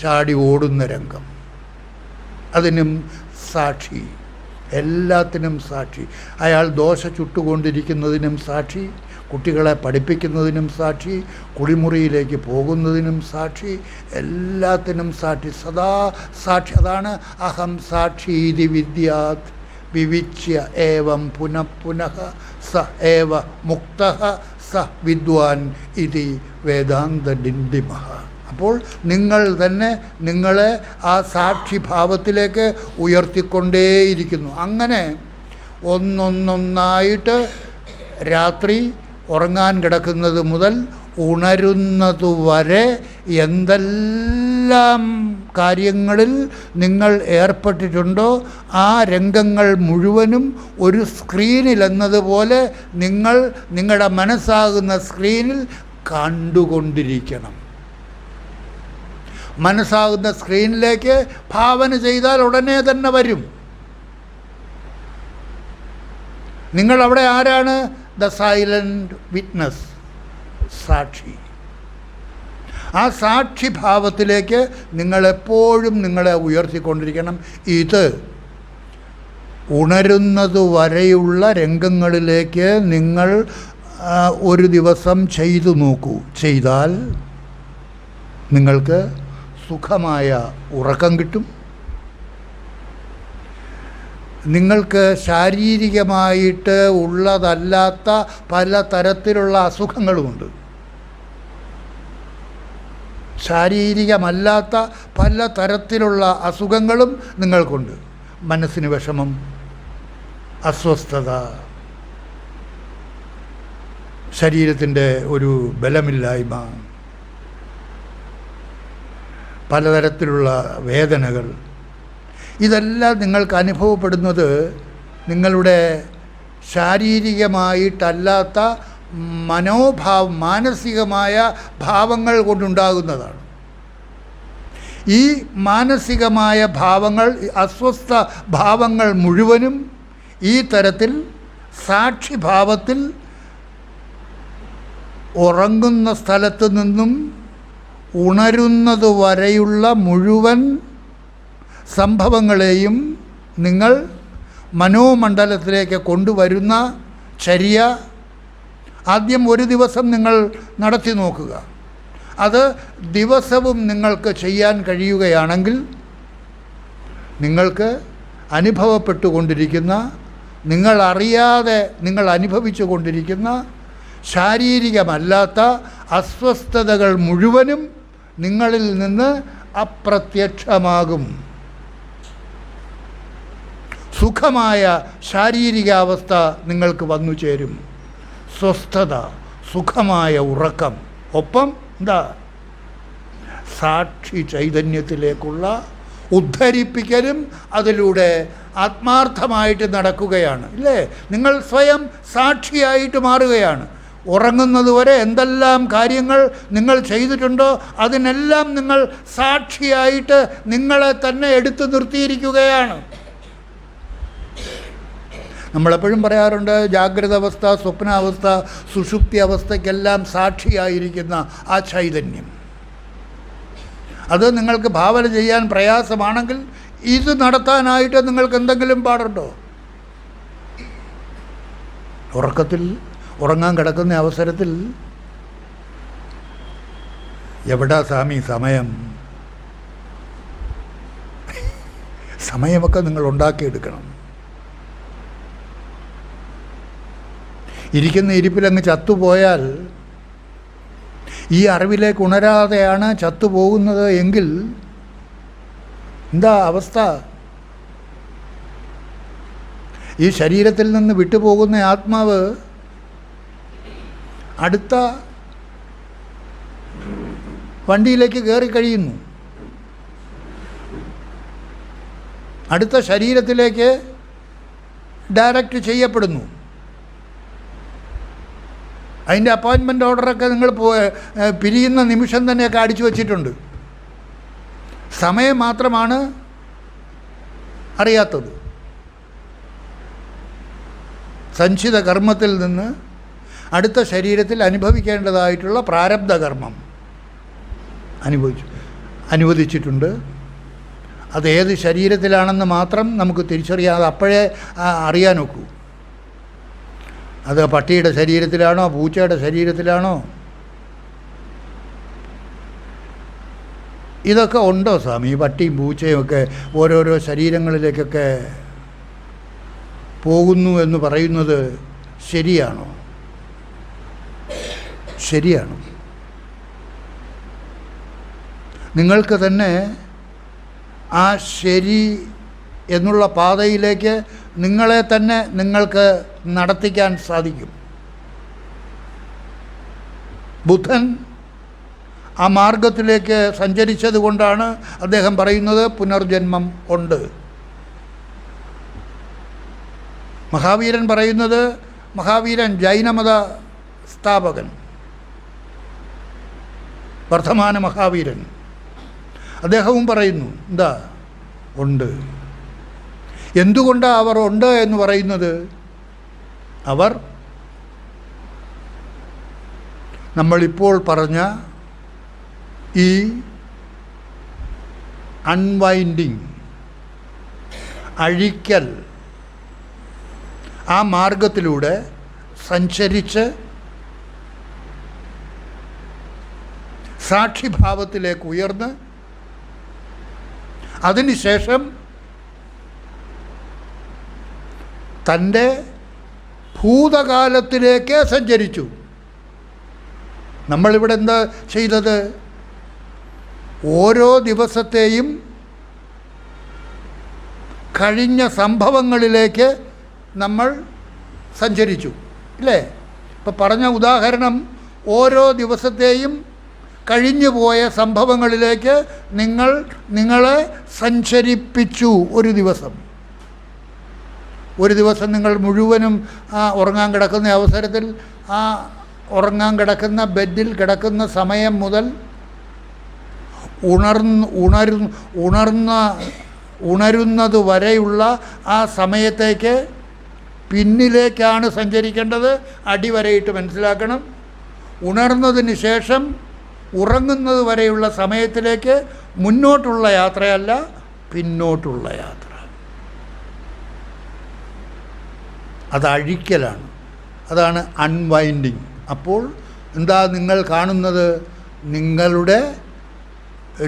ചാടി ഓടുന്ന രംഗം. അതിനും സാക്ഷി, എല്ലാത്തിനും സാക്ഷി. അയാൾ ദോശ ചുട്ടുകൊണ്ടിരിക്കുന്നതിനും സാക്ഷി, കുട്ടികളെ പഠിപ്പിക്കുന്നതിനും സാക്ഷി, കുളിമുറിയിലേക്ക് പോകുന്നതിനും സാക്ഷി, എല്ലാത്തിനും സാക്ഷി, സദാ സാക്ഷി. അതാണ് അഹം സാക്ഷീതി വിദ്യാത് വിവിച്യ ഏവം പുനഃ സ ഏവ മുക്തഃ സ വിദ്വാൻ ഇതി വേദാന്ത ഡിണ്ടിമഃ. അപ്പോൾ നിങ്ങൾ തന്നെ നിങ്ങളെ ആ സാക്ഷിഭാവത്തിലേക്ക് ഉയർത്തിക്കൊണ്ടേയിരിക്കുന്നു. അങ്ങനെ ഒന്നൊന്നായിട്ട് രാത്രി ഉറങ്ങാൻ കിടക്കുന്നത് മുതൽ ഉണരുന്നതുവരെ എന്തെല്ലാം കാര്യങ്ങളിൽ നിങ്ങൾ ഏർപ്പെട്ടിട്ടുണ്ടോ ആ രംഗങ്ങൾ മുഴുവനും ഒരു സ്ക്രീനിലെന്നതുപോലെ നിങ്ങൾ നിങ്ങളുടെ മനസ്സാകുന്ന സ്ക്രീനിൽ കണ്ടുകൊണ്ടിരിക്കണം. മനസ്സാകുന്ന സ്ക്രീനിലേക്ക് ഭാവന ചെയ്താൽ ഉടനെ തന്നെ വരും. നിങ്ങളവിടെ ആരാണ്? ദ സൈലൻറ്റ് വിറ്റ്നസ്, സാക്ഷി. ആ സാക്ഷിഭാവത്തിലേക്ക് നിങ്ങളെപ്പോഴും നിങ്ങളെ ഉയർത്തിക്കൊണ്ടിരിക്കണം. ഇത് ഉണരുന്നതുവരെയുള്ള രംഗങ്ങളിലേക്ക് നിങ്ങൾ ഒരു ദിവസം ചെയ്തു നോക്കൂ. ചെയ്താൽ നിങ്ങൾക്ക് സുഖമായ ഉറക്കം കിട്ടും. നിങ്ങൾക്ക് ശാരീരികമായിട്ട് ഉള്ളതല്ലാത്ത പല തരത്തിലുള്ള അസുഖങ്ങളുമുണ്ട്. ശാരീരികമല്ലാത്ത പല തരത്തിലുള്ള അസുഖങ്ങളും നിങ്ങൾക്കുണ്ട്. മനസ്സിന് വിഷമം, അസ്വസ്ഥത, ശരീരത്തിൻ്റെ ഒരു ബലമില്ലായ്മ, പലതരത്തിലുള്ള വേദനകൾ, ഇതെല്ലാം നിങ്ങൾക്ക് അനുഭവപ്പെടുന്നത് നിങ്ങളുടെ ശാരീരികമായിട്ടല്ലാത്ത മാനസികമായ ഭാവങ്ങൾ കൊണ്ടുണ്ടാകുന്നതാണ്. ഈ മാനസികമായ ഭാവങ്ങൾ, അസ്വസ്ഥ ഭാവങ്ങൾ മുഴുവനും ഈ തരത്തിൽ സാക്ഷിഭാവത്തിൽ ഉറങ്ങുന്ന സ്ഥലത്ത് നിന്നും ഉണരുന്നത് വരെയുള്ള മുഴുവൻ സംഭവങ്ങളെയും നിങ്ങൾ മനോമണ്ഡലത്തിലേക്ക് കൊണ്ടുവരുന്ന ചര്യ ആദ്യം ഒരു ദിവസം നിങ്ങൾ നടത്തി നോക്കുക. അത് ദിവസവും നിങ്ങൾക്ക് ചെയ്യാൻ കഴിയുകയാണെങ്കിൽ നിങ്ങൾക്ക് അനുഭവപ്പെട്ടുകൊണ്ടിരിക്കുന്ന, നിങ്ങളറിയാതെ നിങ്ങൾ അനുഭവിച്ചു കൊണ്ടിരിക്കുന്ന ശാരീരികമല്ലാത്ത അസ്വസ്ഥതകൾ മുഴുവനും നിങ്ങളിൽ നിന്ന് അപ്രത്യക്ഷമാകും. സുഖമായ ശാരീരികാവസ്ഥ നിങ്ങൾക്ക് വന്നു ചേരും. സ്വസ്ഥത, സുഖമായ ഉറക്കം, ഒപ്പം എന്താ, സാക്ഷി ചൈതന്യത്തിലേക്കുള്ള ഉദ്ധരിപ്പിക്കലും അതിലൂടെ ആത്മാർത്ഥമായിട്ട് നടക്കുകയാണ്. ഇല്ലേ? നിങ്ങൾ സ്വയം സാക്ഷിയായിട്ട് മാറുകയാണ്. ഉറങ്ങുന്നതുവരെ എന്തെല്ലാം കാര്യങ്ങൾ നിങ്ങൾ ചെയ്തിട്ടുണ്ടോ അതിനെല്ലാം നിങ്ങൾ സാക്ഷിയായിട്ട് നിങ്ങളെ തന്നെ എടുത്തു നിർത്തിയിരിക്കുകയാണ്. നമ്മളെപ്പോഴും പറയാറുണ്ട്, ജാഗ്രത അവസ്ഥ, സ്വപ്നാവസ്ഥ, സുഷുപ്തി അവസ്ഥയ്ക്കെല്ലാം സാക്ഷിയായിരിക്കുന്ന ആ ചൈതന്യം. അത് നിങ്ങൾക്ക് ഭാവന ചെയ്യാൻ പ്രയാസമാണെങ്കിൽ ഇത് നടത്താനായിട്ട് നിങ്ങൾക്ക് എന്തെങ്കിലും പാടുണ്ടോ? ഉറങ്ങാൻ കിടക്കുന്ന അവസരത്തിൽ എവിടാ സ്വാമി സമയമൊക്കെ നിങ്ങൾ ഉണ്ടാക്കിയെടുക്കണം. ഇരിക്കുന്ന ഇരിപ്പിലങ്ങ് ചത്തുപോയാൽ, ഈ അറിവിലേക്ക് ഉണരാതെയാണ് ചത്തുപോകുന്നത് എങ്കിൽ എന്താ അവസ്ഥ? ഈ ശരീരത്തിൽ നിന്ന് വിട്ടുപോകുന്ന ആത്മാവ് അടുത്ത വണ്ടിയിലേക്ക് കയറി കഴിയുന്നു, അടുത്ത ശരീരത്തിലേക്ക് ഡയറക്റ്റ് ചെയ്യപ്പെടുന്നു. അതിൻ്റെ അപ്പോയിൻമെൻ്റ് ഓർഡറൊക്കെ നിങ്ങൾ പിരിയുന്ന നിമിഷം തന്നെയൊക്കെ അടിച്ചു വച്ചിട്ടുണ്ട്. സമയം മാത്രമാണ് അറിയാത്തത്. സഞ്ചിത കർമ്മത്തിൽ നിന്ന് അടുത്ത ശരീരത്തിൽ അനുഭവിക്കേണ്ടതായിട്ടുള്ള പ്രാരബ്ധ കർമ്മം അനുവദിച്ചിട്ടുണ്ട്. അത് ഏത് ശരീരത്തിലാണെന്ന് മാത്രം നമുക്ക് തിരിച്ചറിയാതെ അപ്പോഴേ അറിയാൻ ഒക്കൂ. അത് പട്ടിയുടെ ശരീരത്തിലാണോ, പൂച്ചയുടെ ശരീരത്തിലാണോ? ഇതൊക്കെ ഉണ്ടോ സ്വാമി? പട്ടിയും പൂച്ചയും ഒക്കെ ഓരോരോ ശരീരങ്ങളിലേക്കൊക്കെ പോകുന്നു എന്ന് പറയുന്നത് ശരിയാണോ? ശരിയാണ്. നിങ്ങൾക്ക് തന്നെ ആ ശരി എന്നുള്ള പാതയിലേക്ക് നിങ്ങളെ തന്നെ നിങ്ങൾക്ക് നടത്തിക്കാൻ സാധിക്കും. ബുദ്ധൻ ആ മാർഗത്തിലേക്ക് സഞ്ചരിച്ചത് കൊണ്ടാണ് അദ്ദേഹം പറയുന്നത് പുനർജന്മം ഉണ്ട്. മഹാവീരൻ പറയുന്നത്, മഹാവീരൻ ജൈനമത സ്ഥാപകൻ, വർദ്ധമാന മഹാവീരൻ, അദ്ദേഹവും പറയുന്നു എന്താ, ഉണ്ട്. എന്തുകൊണ്ടാണ് അവർ ഉണ്ട് എന്ന് പറയുന്നത്? അവർ നമ്മളിപ്പോൾ പറഞ്ഞ ഈ അൺവൈൻഡിങ്, അഴിക്കൽ, ആ മാർഗത്തിലൂടെ സഞ്ചരിച്ച് സാക്ഷിഭാവത്തിലേക്ക് ഉയർന്ന് അതിനുശേഷം തൻ്റെ ഭൂതകാലത്തിലേക്ക് സഞ്ചരിച്ചു. നമ്മളിവിടെ എന്താ ചെയ്തത്? ഓരോ ദിവസത്തെയും കഴിഞ്ഞ സംഭവങ്ങളിലേക്ക് നമ്മൾ സഞ്ചരിച്ചു, ഇല്ലേ? ഇപ്പോൾ പറഞ്ഞ ഉദാഹരണം, ഓരോ ദിവസത്തെയും കഴിഞ്ഞു പോയ സംഭവങ്ങളിലേക്ക് നിങ്ങളെ സഞ്ചരിപ്പിച്ചു. ഒരു ദിവസം നിങ്ങൾ മുഴുവനും ഉറങ്ങാൻ കിടക്കുന്ന അവസരത്തിൽ ഉറങ്ങാൻ കിടക്കുന്ന ബെഡിൽ കിടക്കുന്ന സമയം മുതൽ ഉണരുന്നത് വരെയുള്ള ആ സമയത്തേക്ക് പിന്നിലേക്കാണ് സഞ്ചരിക്കേണ്ടത്. അടിവരയിട്ട് മനസ്സിലാക്കണം. ഉണർന്നതിന് ശേഷം ഉറങ്ങുന്നത് വരെയുള്ള സമയത്തിലേക്ക് മുന്നോട്ടുള്ള യാത്രയല്ല, പിന്നോട്ടുള്ള യാത്ര. അത് അഴിക്കലാണ്. അതാണ് അൺവൈൻഡിങ്. അപ്പോൾ എന്താ നിങ്ങൾ കാണുന്നത്? നിങ്ങളുടെ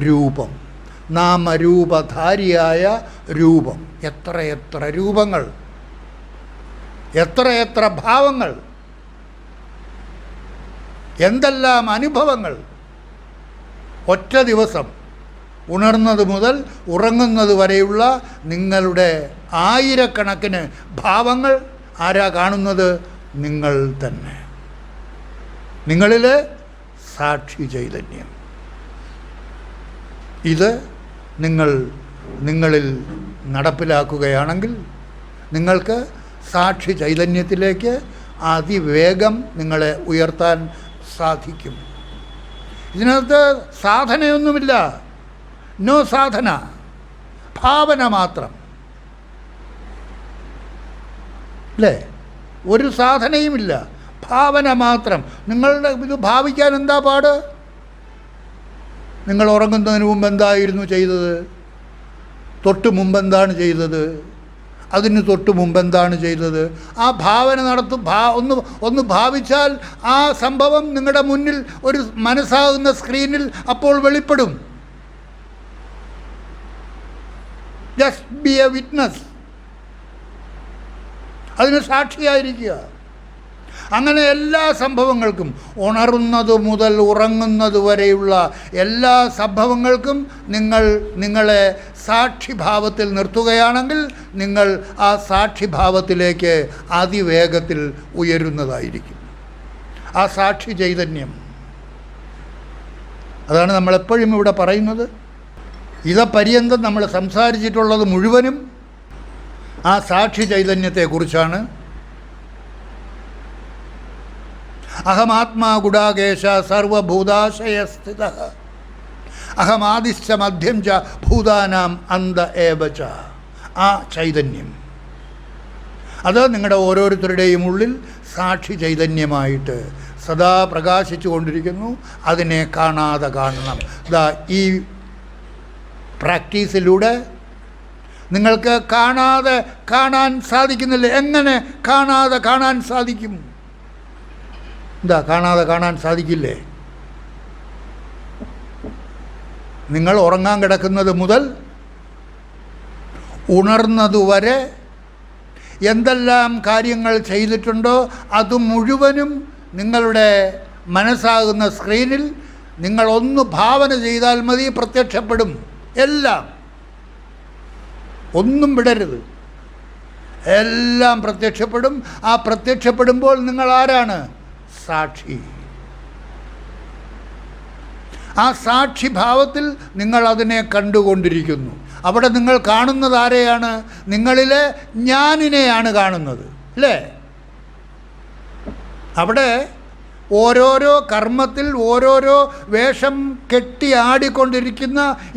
രൂപം, നാമരൂപധാരിയായ രൂപം. എത്രയെത്ര രൂപങ്ങൾ, എത്രയെത്ര ഭാവങ്ങൾ, എന്തെല്ലാം അനുഭവങ്ങൾ. ഒറ്റ ദിവസം ഉണർന്നത് മുതൽ ഉറങ്ങുന്നത് വരെയുള്ള നിങ്ങളുടെ ആയിരക്കണക്കിന് ഭാവങ്ങൾ ആരാ കാണുന്നത്? നിങ്ങൾ തന്നെ. നിങ്ങളിൽ സാക്ഷി ചൈതന്യം. ഇത് നിങ്ങളിൽ നടപ്പിലാക്കുകയാണെങ്കിൽ നിങ്ങൾക്ക് സാക്ഷി ചൈതന്യത്തിലേക്ക് അതിവേഗം നിങ്ങളെ ഉയർത്താൻ സാധിക്കും. ഇതിനകത്ത് സാധനയൊന്നുമില്ല. നോ സാധന, ഭാവന മാത്രം. അല്ലേ? ഒരു സാധനയുമില്ല, ഭാവന മാത്രം. നിങ്ങളുടെ ഇത് ഭാവിക്കാൻ എന്താ പാട്? നിങ്ങൾ ഉറങ്ങുന്നതിന് മുമ്പ് എന്തായിരുന്നു ചെയ്തത്? തൊട്ട് മുമ്പെന്താണ് ചെയ്തത്? അതിന് തൊട്ട് മുമ്പെന്താണ് ചെയ്തത്? ആ ഭാവന ഒന്ന് ഭാവിച്ചാൽ ആ സംഭവം നിങ്ങളുടെ മുന്നിൽ ഒരു മനസ്സാകുന്ന സ്ക്രീനിൽ അപ്പോൾ വെളിപ്പെടും. Just be a witness. അതിന് സാക്ഷിയായിരിക്കുക. അങ്ങനെ എല്ലാ സംഭവങ്ങൾക്കും, ഉണരുന്നത് മുതൽ ഉറങ്ങുന്നത് വരെയുള്ള എല്ലാ സംഭവങ്ങൾക്കും നിങ്ങളെ സാക്ഷിഭാവത്തിൽ നിർത്തുകയാണെങ്കിൽ നിങ്ങൾ ആ സാക്ഷിഭാവത്തിലേക്ക് അതിവേഗത്തിൽ ഉയരുന്നതായിരിക്കും. ആ സാക്ഷി ചൈതന്യം, അതാണ് നമ്മളെപ്പോഴും ഇവിടെ പറയുന്നത്. ഇതപര്യന്തം നമ്മൾ സംസാരിച്ചിട്ടുള്ളത് മുഴുവനും ആ സാക്ഷി ചൈതന്യത്തെക്കുറിച്ചാണ്. അഹമാത്മാ ഗുഡാകേശ സർവഭൂതാശയസ്ഥിത അഹമാദിശ്ച മധ്യം ച ഭൂതാനാം അന്ത ഏവ ച. ആ ചൈതന്യം അത് നിങ്ങളുടെ ഓരോരുത്തരുടെയും ഉള്ളിൽ സാക്ഷി ചൈതന്യമായിട്ട് സദാ പ്രകാശിച്ചു കൊണ്ടിരിക്കുന്നു. അതിനെ കാണാതെ കാണണം. ഈ പ്രാക്ടീസിലൂടെ നിങ്ങൾക്ക് കാണാതെ കാണാൻ സാധിക്കുന്നില്ല. എങ്ങനെ കാണാതെ കാണാൻ സാധിക്കും? കാണാതെ കാണാൻ സാധിക്കില്ലേ? നിങ്ങൾ ഉറങ്ങാൻ കിടക്കുന്നത് മുതൽ ഉണർന്നതുവരെ എന്തെല്ലാം കാര്യങ്ങൾ ചെയ്തിട്ടുണ്ടോ അത് മുഴുവനും നിങ്ങളുടെ മനസ്സാകുന്ന സ്ക്രീനിൽ നിങ്ങളൊന്ന് ഭാവന ചെയ്താൽ മതി, പ്രത്യക്ഷപ്പെടും. എല്ലാം, ഒന്നും വിടരുത്, എല്ലാം പ്രത്യക്ഷപ്പെടും. ആ പ്രത്യക്ഷപ്പെടുമ്പോൾ നിങ്ങൾ ആരാണ്? സാക്ഷി. ആ സാക്ഷിഭാവത്തിൽ നിങ്ങൾ അതിനെ കണ്ടുകൊണ്ടിരിക്കുന്നു. അവിടെ നിങ്ങൾ കാണുന്നത് ആരെയാണ്? നിങ്ങളിലെ ഞാനിനെയാണ് കാണുന്നത്, അല്ലേ? അവിടെ ഓരോരോ കർമ്മത്തിൽ ഓരോരോ വേഷം കെട്ടി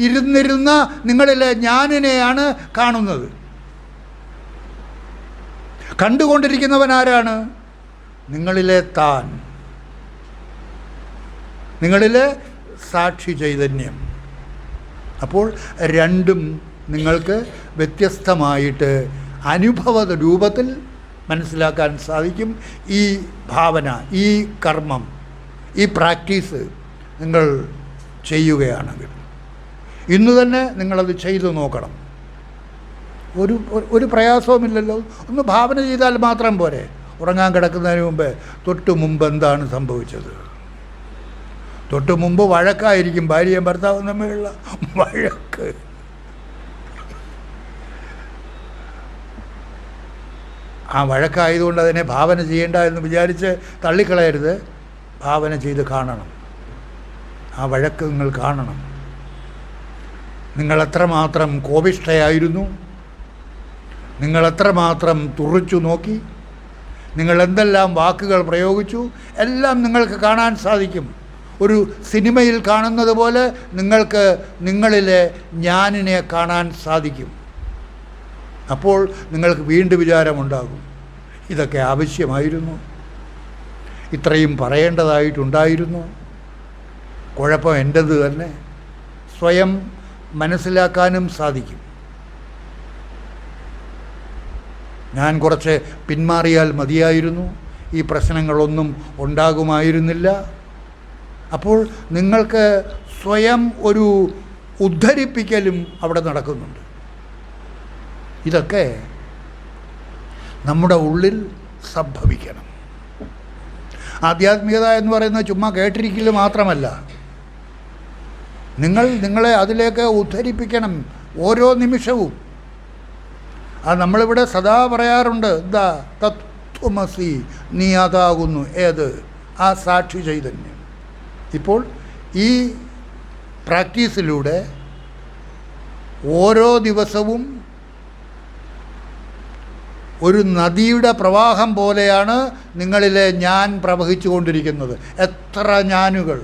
ഇരുന്നിരുന്ന നിങ്ങളിലെ ഞാനിനെയാണ് കാണുന്നത്. കണ്ടുകൊണ്ടിരിക്കുന്നവൻ ആരാണ്? നിങ്ങളിലെ താൻ, നിങ്ങളിലെ സാക്ഷി ചൈതന്യം. അപ്പോൾ രണ്ടും നിങ്ങൾക്ക് വ്യത്യസ്തമായിട്ട് അനുഭവ രൂപത്തിൽ മനസ്സിലാക്കാൻ സാധിക്കും. ഈ ഭാവന, ഈ കർമ്മം, ഈ പ്രാക്ടീസ് നിങ്ങൾ ചെയ്യുകയാണെങ്കിൽ ഇന്ന് തന്നെ നിങ്ങളത് ചെയ്തു നോക്കണം. ഒരു പ്രയാസവുമില്ലല്ലോ. ഒന്ന് ഭാവന ചെയ്താൽ മാത്രം പോരെ. ഉറങ്ങാൻ കിടക്കുന്നതിന് മുമ്പ് തൊട്ട് മുമ്പ് എന്താണ് സംഭവിച്ചത്? തൊട്ട് മുമ്പ് വഴക്കായിരിക്കും, ഭാര്യയും ഭർത്താവും തമ്മിലുള്ള വഴക്ക്. ആ വഴക്കായതുകൊണ്ട് അതിനെ ഭാവന ചെയ്യേണ്ട എന്ന് വിചാരിച്ച് തള്ളിക്കളയരുത്. ഭാവന ചെയ്ത് കാണണം. ആ വഴക്ക് നിങ്ങൾ കാണണം. നിങ്ങളെത്രമാത്രം കോപിഷ്ഠയായിരുന്നു, നിങ്ങളെത്രമാത്രം തുറിച്ചു നോക്കി, നിങ്ങൾ എന്തെല്ലാം വാക്കുകൾ പ്രയോഗിച്ചു, എല്ലാം നിങ്ങൾക്ക് കാണാൻ സാധിക്കും. ഒരു സിനിമയിൽ കാണുന്നത് പോലെ നിങ്ങൾക്ക് നിങ്ങളിലെ ഞാനിനെ കാണാൻ സാധിക്കും. അപ്പോൾ നിങ്ങൾക്ക് വീണ്ടും വിചാരമുണ്ടാകും, ഇതൊക്കെ ആവശ്യമായിരുന്നു, ഇത്രയും പറയേണ്ടതായിട്ടുണ്ടായിരുന്നു, കുഴപ്പം എൻ്റേത് തന്നെ. സ്വയം മനസ്സിലാക്കാനും സാധിക്കും. ഞാൻ കുറച്ച് പിന്മാറിയാൽ മതിയായിരുന്നു, ഈ പ്രശ്നങ്ങളൊന്നും ഉണ്ടാകുമായിരുന്നില്ല. അപ്പോൾ നിങ്ങൾക്ക് സ്വയം ഒരു ഉദ്ധരിപ്പിക്കലും അവിടെ നടക്കുന്നുണ്ട്. ഇതൊക്കെ നമ്മുടെ ഉള്ളിൽ സംഭവിക്കണം. ആധ്യാത്മികത എന്ന് പറയുന്നത് ചുമ്മാ കേട്ടിരിക്കൽ മാത്രമല്ല, നിങ്ങളെ അതിലേക്ക് ഉദ്ധരിപ്പിക്കണം ഓരോ നിമിഷവും. അത് നമ്മളിവിടെ സദാ പറയാറുണ്ട്, എന്താ തത്വമസി, നീ അതാകുന്നു. ഏത്? ആ സാക്ഷി ചൈതന്യം. ഇപ്പോൾ ഈ പ്രാക്ടീസിലൂടെ ഓരോ ദിവസവും ഒരു നദിയുടെ പ്രവാഹം പോലെയാണ് നിങ്ങളിലെ ഞാൻ പ്രവഹിച്ചു കൊണ്ടിരിക്കുന്നത്. എത്ര ഞാനുകൾ,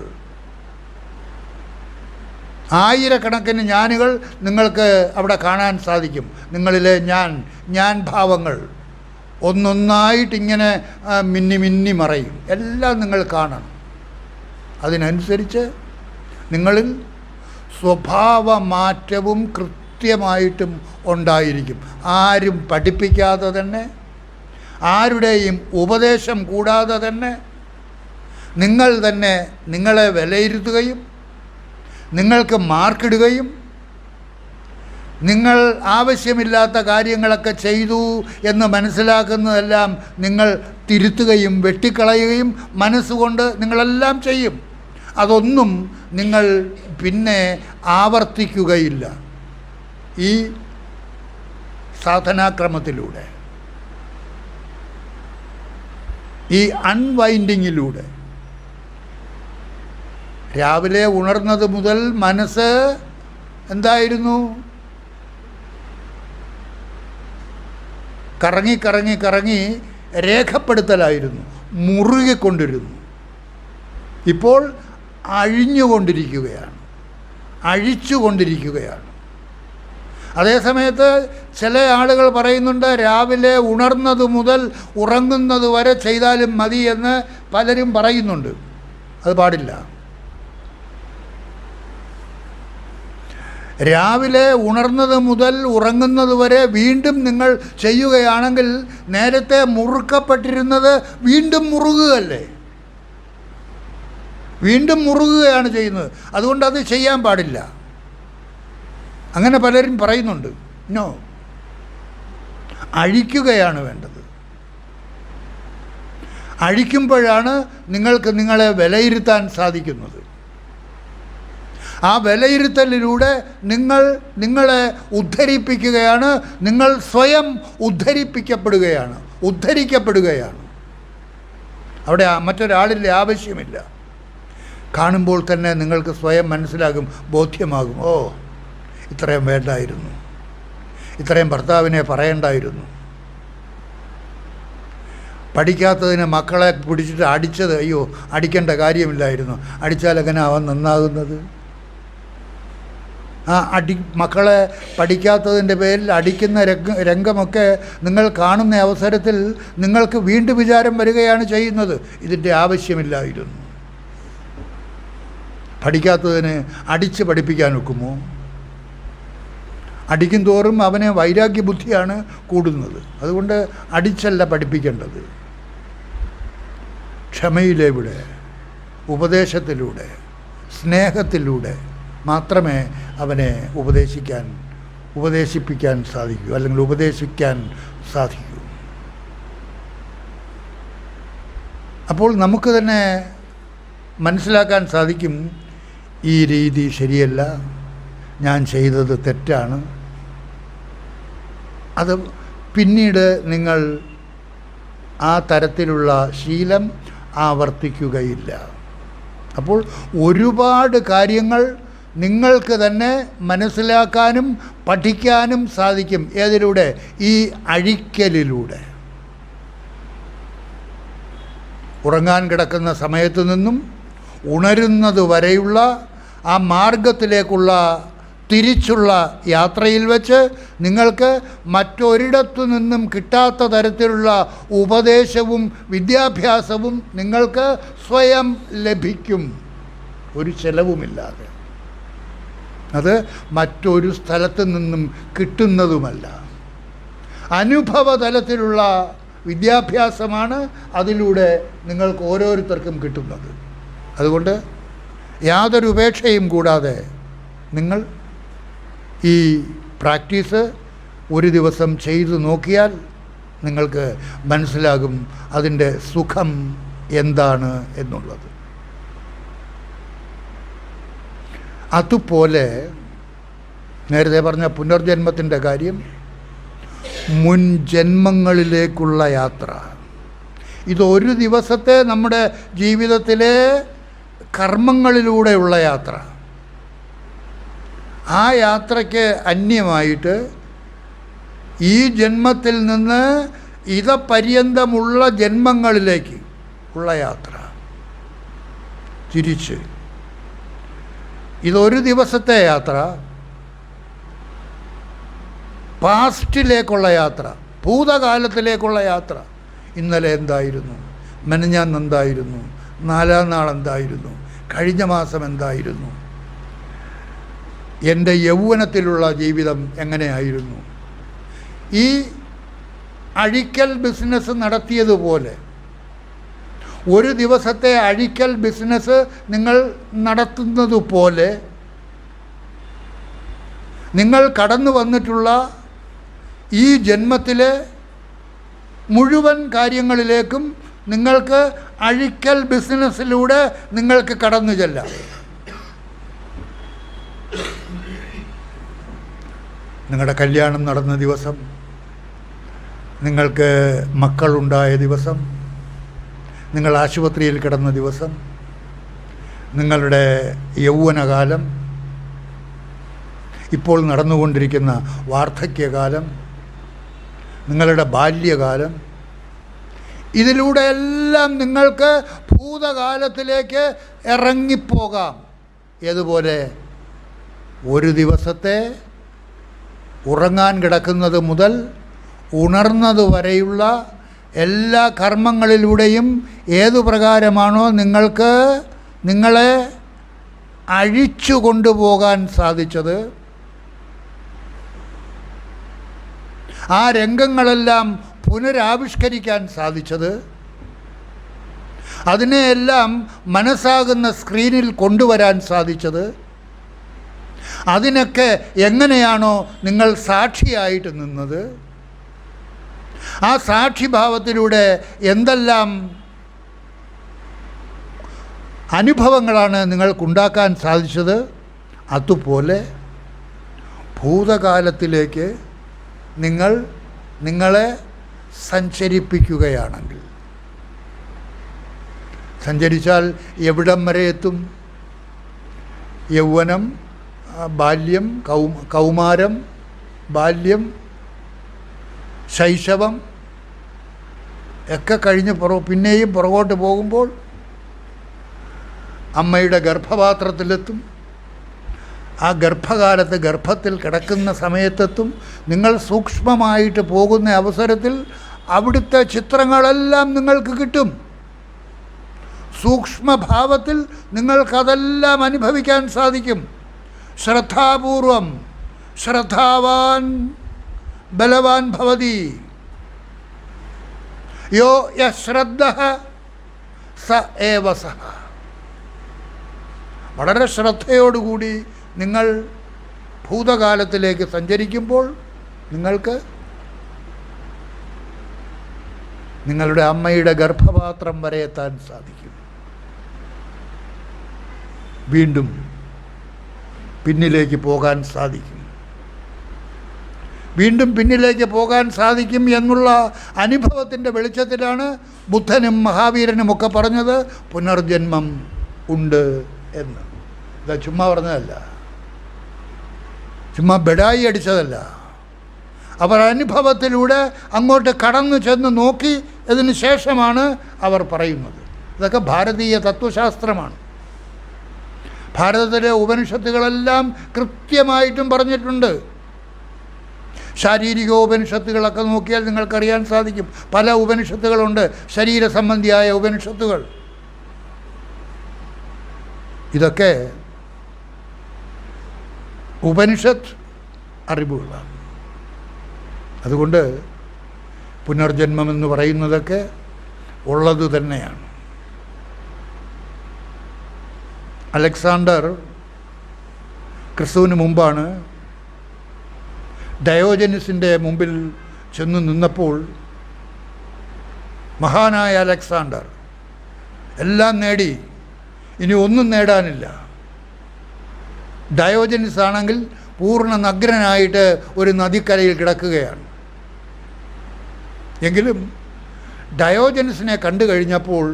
ആയിരക്കണക്കിന് ഞാനുകൾ നിങ്ങൾക്ക് അവിടെ കാണാൻ സാധിക്കും. നിങ്ങളിലെ ഞാൻ ഭാവങ്ങൾ ഒന്നൊന്നായിട്ടിങ്ങനെ മിന്നി മിന്നി മറയും. എല്ലാം നിങ്ങൾ കാണണം. അതിനനുസരിച്ച് നിങ്ങളിൽ സ്വഭാവമാറ്റവും കൃത്യമായിട്ടും ഉണ്ടായിരിക്കും. ആരും പഠിപ്പിക്കാതെ തന്നെ, ആരുടെയും ഉപദേശം കൂടാതെ തന്നെ നിങ്ങൾ തന്നെ നിങ്ങളെ വിലയിരുത്തുകയും നിങ്ങൾക്ക് മാർക്കിടുകയും നിങ്ങൾ ആവശ്യമില്ലാത്ത കാര്യങ്ങളൊക്കെ ചെയ്തു എന്ന് മനസ്സിലാക്കുന്നതെല്ലാം നിങ്ങൾ തിരുത്തുകയും വെട്ടിക്കളയുകയും മനസ്സുകൊണ്ട് നിങ്ങളെല്ലാം ചെയ്യും. അതൊന്നും നിങ്ങൾ പിന്നെ ആവർത്തിക്കുകയില്ല. ഈ സാധനാക്രമത്തിലൂടെ, ഈ അൺവൈൻഡിങ്ങിലൂടെ രാവിലെ ഉണർന്നത് മുതൽ മനസ്സ് എന്തായിരുന്നു? കറങ്ങി കറങ്ങി കറങ്ങി രേഖപ്പെടുത്തലായിരുന്നു, മുറുകിക്കൊണ്ടിരുന്നു. ഇപ്പോൾ അഴിഞ്ഞുകൊണ്ടിരിക്കുകയാണ്, അഴിച്ചുകൊണ്ടിരിക്കുകയാണ്. അതേസമയത്ത് ചില ആളുകൾ പറയുന്നുണ്ട്, രാവിലെ ഉണർന്നത് മുതൽ ഉറങ്ങുന്നത് വരെ ചെയ്താലും മതി എന്ന് പലരും പറയുന്നുണ്ട്. അത് പാടില്ല. രാവിലെ ഉണർന്നത് മുതൽ ഉറങ്ങുന്നത് വരെ വീണ്ടും നിങ്ങൾ ചെയ്യുകയാണെങ്കിൽ നേരത്തെ മുറുക്കപ്പെട്ടിരുന്നത് വീണ്ടും മുറുകുകയല്ലേ? വീണ്ടും മുറുകുകയാണ് ചെയ്യുന്നത്. അതുകൊണ്ട് അത് ചെയ്യാൻ പാടില്ല. അങ്ങനെ പലരും പറയുന്നുണ്ട്. നോ, അഴിക്കുകയാണ് വേണ്ടത്. അഴിക്കുമ്പോഴാണ് നിങ്ങൾക്ക് നിങ്ങളെ വിലയിരുത്താൻ സാധിക്കുന്നത്. ആ വിലയിരുത്തലിലൂടെ നിങ്ങളെ ഉദ്ധരിപ്പിക്കുകയാണ്. നിങ്ങൾ സ്വയം ഉദ്ധരിക്കപ്പെടുകയാണ്. അവിടെ മറ്റൊരാളിൻ്റെ ആവശ്യമില്ല. കാണുമ്പോൾ തന്നെ നിങ്ങൾക്ക് സ്വയം മനസ്സിലാകും, ബോധ്യമാകും, ഓ ഇത്രയും വേണ്ടായിരുന്നു, ഇത്രയും ഭർത്താവിനെ പറയണ്ടായിരുന്നു, പഠിക്കാത്തതിന് മക്കളെ പിടിച്ചിട്ട് അടിച്ചത്, അയ്യോ അടിക്കേണ്ട കാര്യമില്ലായിരുന്നു, അടിച്ചാലെങ്ങനെ അവൻ നന്നാകുന്നത്? ആ മക്കളെ പഠിക്കാത്തതിൻ്റെ പേരിൽ അടിക്കുന്ന രംഗമൊക്കെ നിങ്ങൾ കാണുന്ന അവസരത്തിൽ നിങ്ങൾക്ക് വീണ്ടും വിചാരം വരികയാണ് ചെയ്യുന്നത്, ഇതിൻ്റെ ആവശ്യമില്ലായിരുന്നു. പഠിക്കാത്തതിന് അടിച്ച് പഠിപ്പിക്കാൻ ഒക്കുമോ? അടിക്കും തോറും അവന് വൈരാഗ്യ ബുദ്ധിയാണ് കൂടുന്നത്. അതുകൊണ്ട് അടിച്ചല്ല പഠിപ്പിക്കേണ്ടത്. ക്ഷമയിലൂടെ, ഉപദേശത്തിലൂടെ, സ്നേഹത്തിലൂടെ മാത്രമേ അവനെ ഉപദേശിപ്പിക്കാൻ സാധിക്കൂ, അല്ലെങ്കിൽ ഉപദേശിക്കാൻ സാധിക്കൂ. അപ്പോൾ നമുക്ക് തന്നെ മനസ്സിലാക്കാൻ സാധിക്കും, ഈ രീതി ശരിയല്ല, ഞാൻ ചെയ്തത് തെറ്റാണ്. അത് പിന്നീട് നിങ്ങൾ ആ തരത്തിലുള്ള ശീലം ആവർത്തിക്കുകയില്ല. അപ്പോൾ ഒരുപാട് കാര്യങ്ങൾ നിങ്ങൾക്ക് തന്നെ മനസ്സിലാക്കാനും പഠിക്കാനും സാധിക്കും. ഏതിലൂടെ? ഈ അഴിക്കലിലൂടെ. ഉറങ്ങാൻ കിടക്കുന്ന സമയത്ത് നിന്നും ഉണരുന്നത് വരെയുള്ള ആ മാർഗത്തിലേക്കുള്ള തിരിച്ചുള്ള യാത്രയിൽ വെച്ച് നിങ്ങൾക്ക് മറ്റൊരിടത്തു നിന്നും കിട്ടാത്ത തരത്തിലുള്ള ഉപദേശവും വിദ്യാഭ്യാസവും നിങ്ങൾക്ക് സ്വയം ലഭിക്കും, ഒരു ചെലവുമില്ലാതെ. അത് മറ്റൊരു സ്ഥലത്തു നിന്നും കിട്ടുന്നതുമല്ല. അനുഭവതലത്തിലുള്ള വിദ്യാഭ്യാസമാണ് അതിലൂടെ നിങ്ങൾക്ക് ഓരോരുത്തർക്കും കിട്ടുന്നത്. അതുകൊണ്ട് യാതൊരു ഉപേക്ഷയും കൂടാതെ നിങ്ങൾ ഈ പ്രാക്ടീസ് ഒരു ദിവസം ചെയ്തു നോക്കിയാൽ നിങ്ങൾക്ക് മനസ്സിലാകും അതിൻ്റെ സുഖം എന്താണ് എന്നുള്ളത്. അതുപോലെ നേരത്തെ പറഞ്ഞ പുനർജന്മത്തിൻ്റെ കാര്യം, മുൻ ജന്മങ്ങളിലേക്കുള്ള യാത്ര, ഇതൊരു ദിവസത്തെ നമ്മുടെ ജീവിതത്തിലെ കർമ്മങ്ങളിലൂടെയുള്ള യാത്ര. ആ യാത്രയ്ക്ക് അന്യമായിട്ട് ഈ ജന്മത്തിൽ നിന്ന് ഇതപര്യന്തമുള്ള ജന്മങ്ങളിലേക്ക് ഉള്ള യാത്ര, തിരിച്ച് ഇതൊരു ദിവസത്തെ യാത്ര. പാസ്റ്റിലേക്കുള്ള യാത്ര, ഭൂതകാലത്തിലേക്കുള്ള യാത്ര. ഇന്നലെ എന്തായിരുന്നു, മെനഞ്ഞാന്ന് എന്തായിരുന്നു, നാലാം നാൾ എന്തായിരുന്നു, കഴിഞ്ഞ മാസം എന്തായിരുന്നു, എൻ്റെ യൗവനത്തിലുള്ള ജീവിതം എങ്ങനെയായിരുന്നു. ഈ അഴിക്കൽ ബിസിനസ് നടത്തിയതുപോലെ ഒരു ദിവസത്തെ അഴിക്കൽ ബിസിനസ് നിങ്ങൾ നടത്തുന്നത് പോലെ നിങ്ങൾ കടന്നു വന്നിട്ടുള്ള ഈ ജന്മത്തിലെ മുഴുവൻ കാര്യങ്ങളിലേക്കും നിങ്ങൾക്ക് അഴിക്കൽ ബിസിനസ്സിലൂടെ നിങ്ങൾക്ക് കടന്നു ചെല്ലാം. നിങ്ങളുടെ കല്യാണം നടന്ന ദിവസം, നിങ്ങൾക്ക് മക്കളുണ്ടായ ദിവസം, നിങ്ങൾ ആശുപത്രിയിൽ കിടന്ന ദിവസം, നിങ്ങളുടെ യൗവനകാലം, ഇപ്പോൾ നടന്നുകൊണ്ടിരിക്കുന്ന വാർദ്ധക്യകാലം, നിങ്ങളുടെ ബാല്യകാലം, ഇതിലൂടെ എല്ലാം നിങ്ങൾക്ക് ഭൂതകാലത്തിലേക്ക് ഇറങ്ങിപ്പോകാം. ഏതുപോലെ ഒരു ദിവസത്തെ ഉറങ്ങാൻ കിടക്കുന്നത് മുതൽ ഉണർന്നത് വരെയുള്ള എല്ലാ കർമ്മങ്ങളിലൂടെയും ഏതു പ്രകാരമാണോ നിങ്ങൾക്ക് നിങ്ങളെ അഴിച്ചു കൊണ്ടുപോകാൻ സാധിച്ചത്, ആ രംഗങ്ങളെല്ലാം പുനരാവിഷ്കരിക്കാൻ സാധിച്ചത്, അതിനെയെല്ലാം മനസ്സാകുന്ന സ്ക്രീനിൽ കൊണ്ടുവരാൻ സാധിച്ചത്, അതിനൊക്കെ എങ്ങനെയാണോ നിങ്ങൾ സാക്ഷിയായിട്ട് നിന്നത്, ആ സാക്ഷിഭാവത്തിലൂടെ എന്തെല്ലാം അനുഭവങ്ങളാണ് നിങ്ങൾക്കുണ്ടാക്കാൻ സാധിച്ചത്, അതുപോലെ ഭൂതകാലത്തിലേക്ക് നിങ്ങളെ സഞ്ചരിപ്പിക്കുകയാണെങ്കിൽ, സഞ്ചരിച്ചാൽ എവിടം വരെ എത്തും? യൗവനം, ബാല്യം, കൗമാരം, ബാല്യം, ശൈശവം ഒക്കെ കഴിഞ്ഞ് പിന്നെയും പുറകോട്ട് പോകുമ്പോൾ അമ്മയുടെ ഗർഭപാത്രത്തിലെത്തും. ആ ഗർഭകാലത്ത് ഗർഭത്തിൽ കിടക്കുന്ന സമയത്തെത്തും. നിങ്ങൾ സൂക്ഷ്മമായിട്ട് പോകുന്ന അവസരത്തിൽ അവിടുത്തെ ചിത്രങ്ങളെല്ലാം നിങ്ങൾക്ക് കിട്ടും. സൂക്ഷ്മഭാവത്തിൽ നിങ്ങൾക്കതെല്ലാം അനുഭവിക്കാൻ സാധിക്കും. ശ്രദ്ധാപൂർവം, ശ്രദ്ധാവാൻ ബലവാൻ ഭവതി, യോ യശ്രദ്ധഃ സ ഏവ സഃ. വളരെ ശ്രദ്ധയോടുകൂടി നിങ്ങൾ ഭൂതകാലത്തിലേക്ക് സഞ്ചരിക്കുമ്പോൾ നിങ്ങൾക്ക് നിങ്ങളുടെ അമ്മയുടെ ഗർഭപാത്രം വരെ എത്താൻ സാധിക്കും. വീണ്ടും പിന്നിലേക്ക് പോകാൻ സാധിക്കും. വീണ്ടും പിന്നിലേക്ക് പോകാൻ സാധിക്കും എന്നുള്ള അനുഭവത്തിൻ്റെ വെളിച്ചത്തിലാണ് ബുദ്ധനും മഹാവീരനുമൊക്കെ പറഞ്ഞത് പുനർജന്മം ഉണ്ട് എന്ന്. ഇതാ ചുമ്മാ പറഞ്ഞതല്ല, ചുമ്മാ ബെഡായി അടിച്ചതല്ല. അവർ അനുഭവത്തിലൂടെ അങ്ങോട്ട് കടന്നു ചെന്ന് നോക്കി അതിന് ശേഷമാണ് അവർ പറയുന്നത്. ഇതൊക്കെ ഭാരതീയ തത്വശാസ്ത്രമാണ്. ഭാരതത്തിലെ ഉപനിഷത്തുകളെല്ലാം കൃത്യമായിട്ടും പറഞ്ഞിട്ടുണ്ട്. ശാരീരിക ഉപനിഷത്തുകളൊക്കെ നോക്കിയാൽ നിങ്ങൾക്കറിയാൻ സാധിക്കും. പല ഉപനിഷത്തുകളുണ്ട്, ശരീര സംബന്ധിയായ ഉപനിഷത്തുകൾ. ഇതൊക്കെ ഉപനിഷത്ത് അറിവുകളാണ്. അതുകൊണ്ട് പുനർജന്മമെന്ന് പറയുന്നതൊക്കെ ഉള്ളത് തന്നെയാണ്. അലക്സാണ്ടർ ക്രിസ്തുവിന് മുമ്പാണ് ഡയോജനിസിൻ്റെ മുമ്പിൽ ചെന്ന് നിന്നപ്പോൾ മഹാനായ അലക്സാണ്ടർ എല്ലാം നേടി, ഇനി ഒന്നും നേടാനില്ല. ഡയോജനിസ് ആണെങ്കിൽ പൂർണ്ണ നഗ്നനായിട്ട് ഒരു നദിക്കരയിൽ കിടക്കുകയാണ്. എങ്കിലും ഡയോജനിസിനെ കണ്ടു കഴിഞ്ഞപ്പോൾ,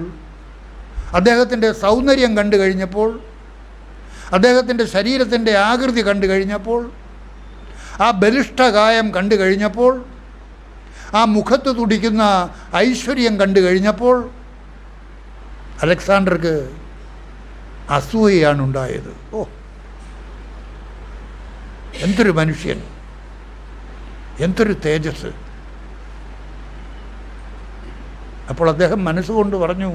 അദ്ദേഹത്തിൻ്റെ സൗന്ദര്യം കണ്ടു കഴിഞ്ഞപ്പോൾ, അദ്ദേഹത്തിൻ്റെ ശരീരത്തിൻ്റെ ആകൃതി കണ്ടു കഴിഞ്ഞപ്പോൾ, ആ ബലിഷ്ഠകായം കണ്ടു കഴിഞ്ഞപ്പോൾ, ആ മുഖത്ത് തുടിക്കുന്ന ഐശ്വര്യം കണ്ടു കഴിഞ്ഞപ്പോൾ അലക്സാണ്ടർക്ക് അസൂയയാണ് ഉണ്ടായത്. ഓ, എന്തൊരു മനുഷ്യൻ, എന്തൊരു തേജസ്! അപ്പോൾ അദ്ദേഹം മനസ്സുകൊണ്ട് പറഞ്ഞു,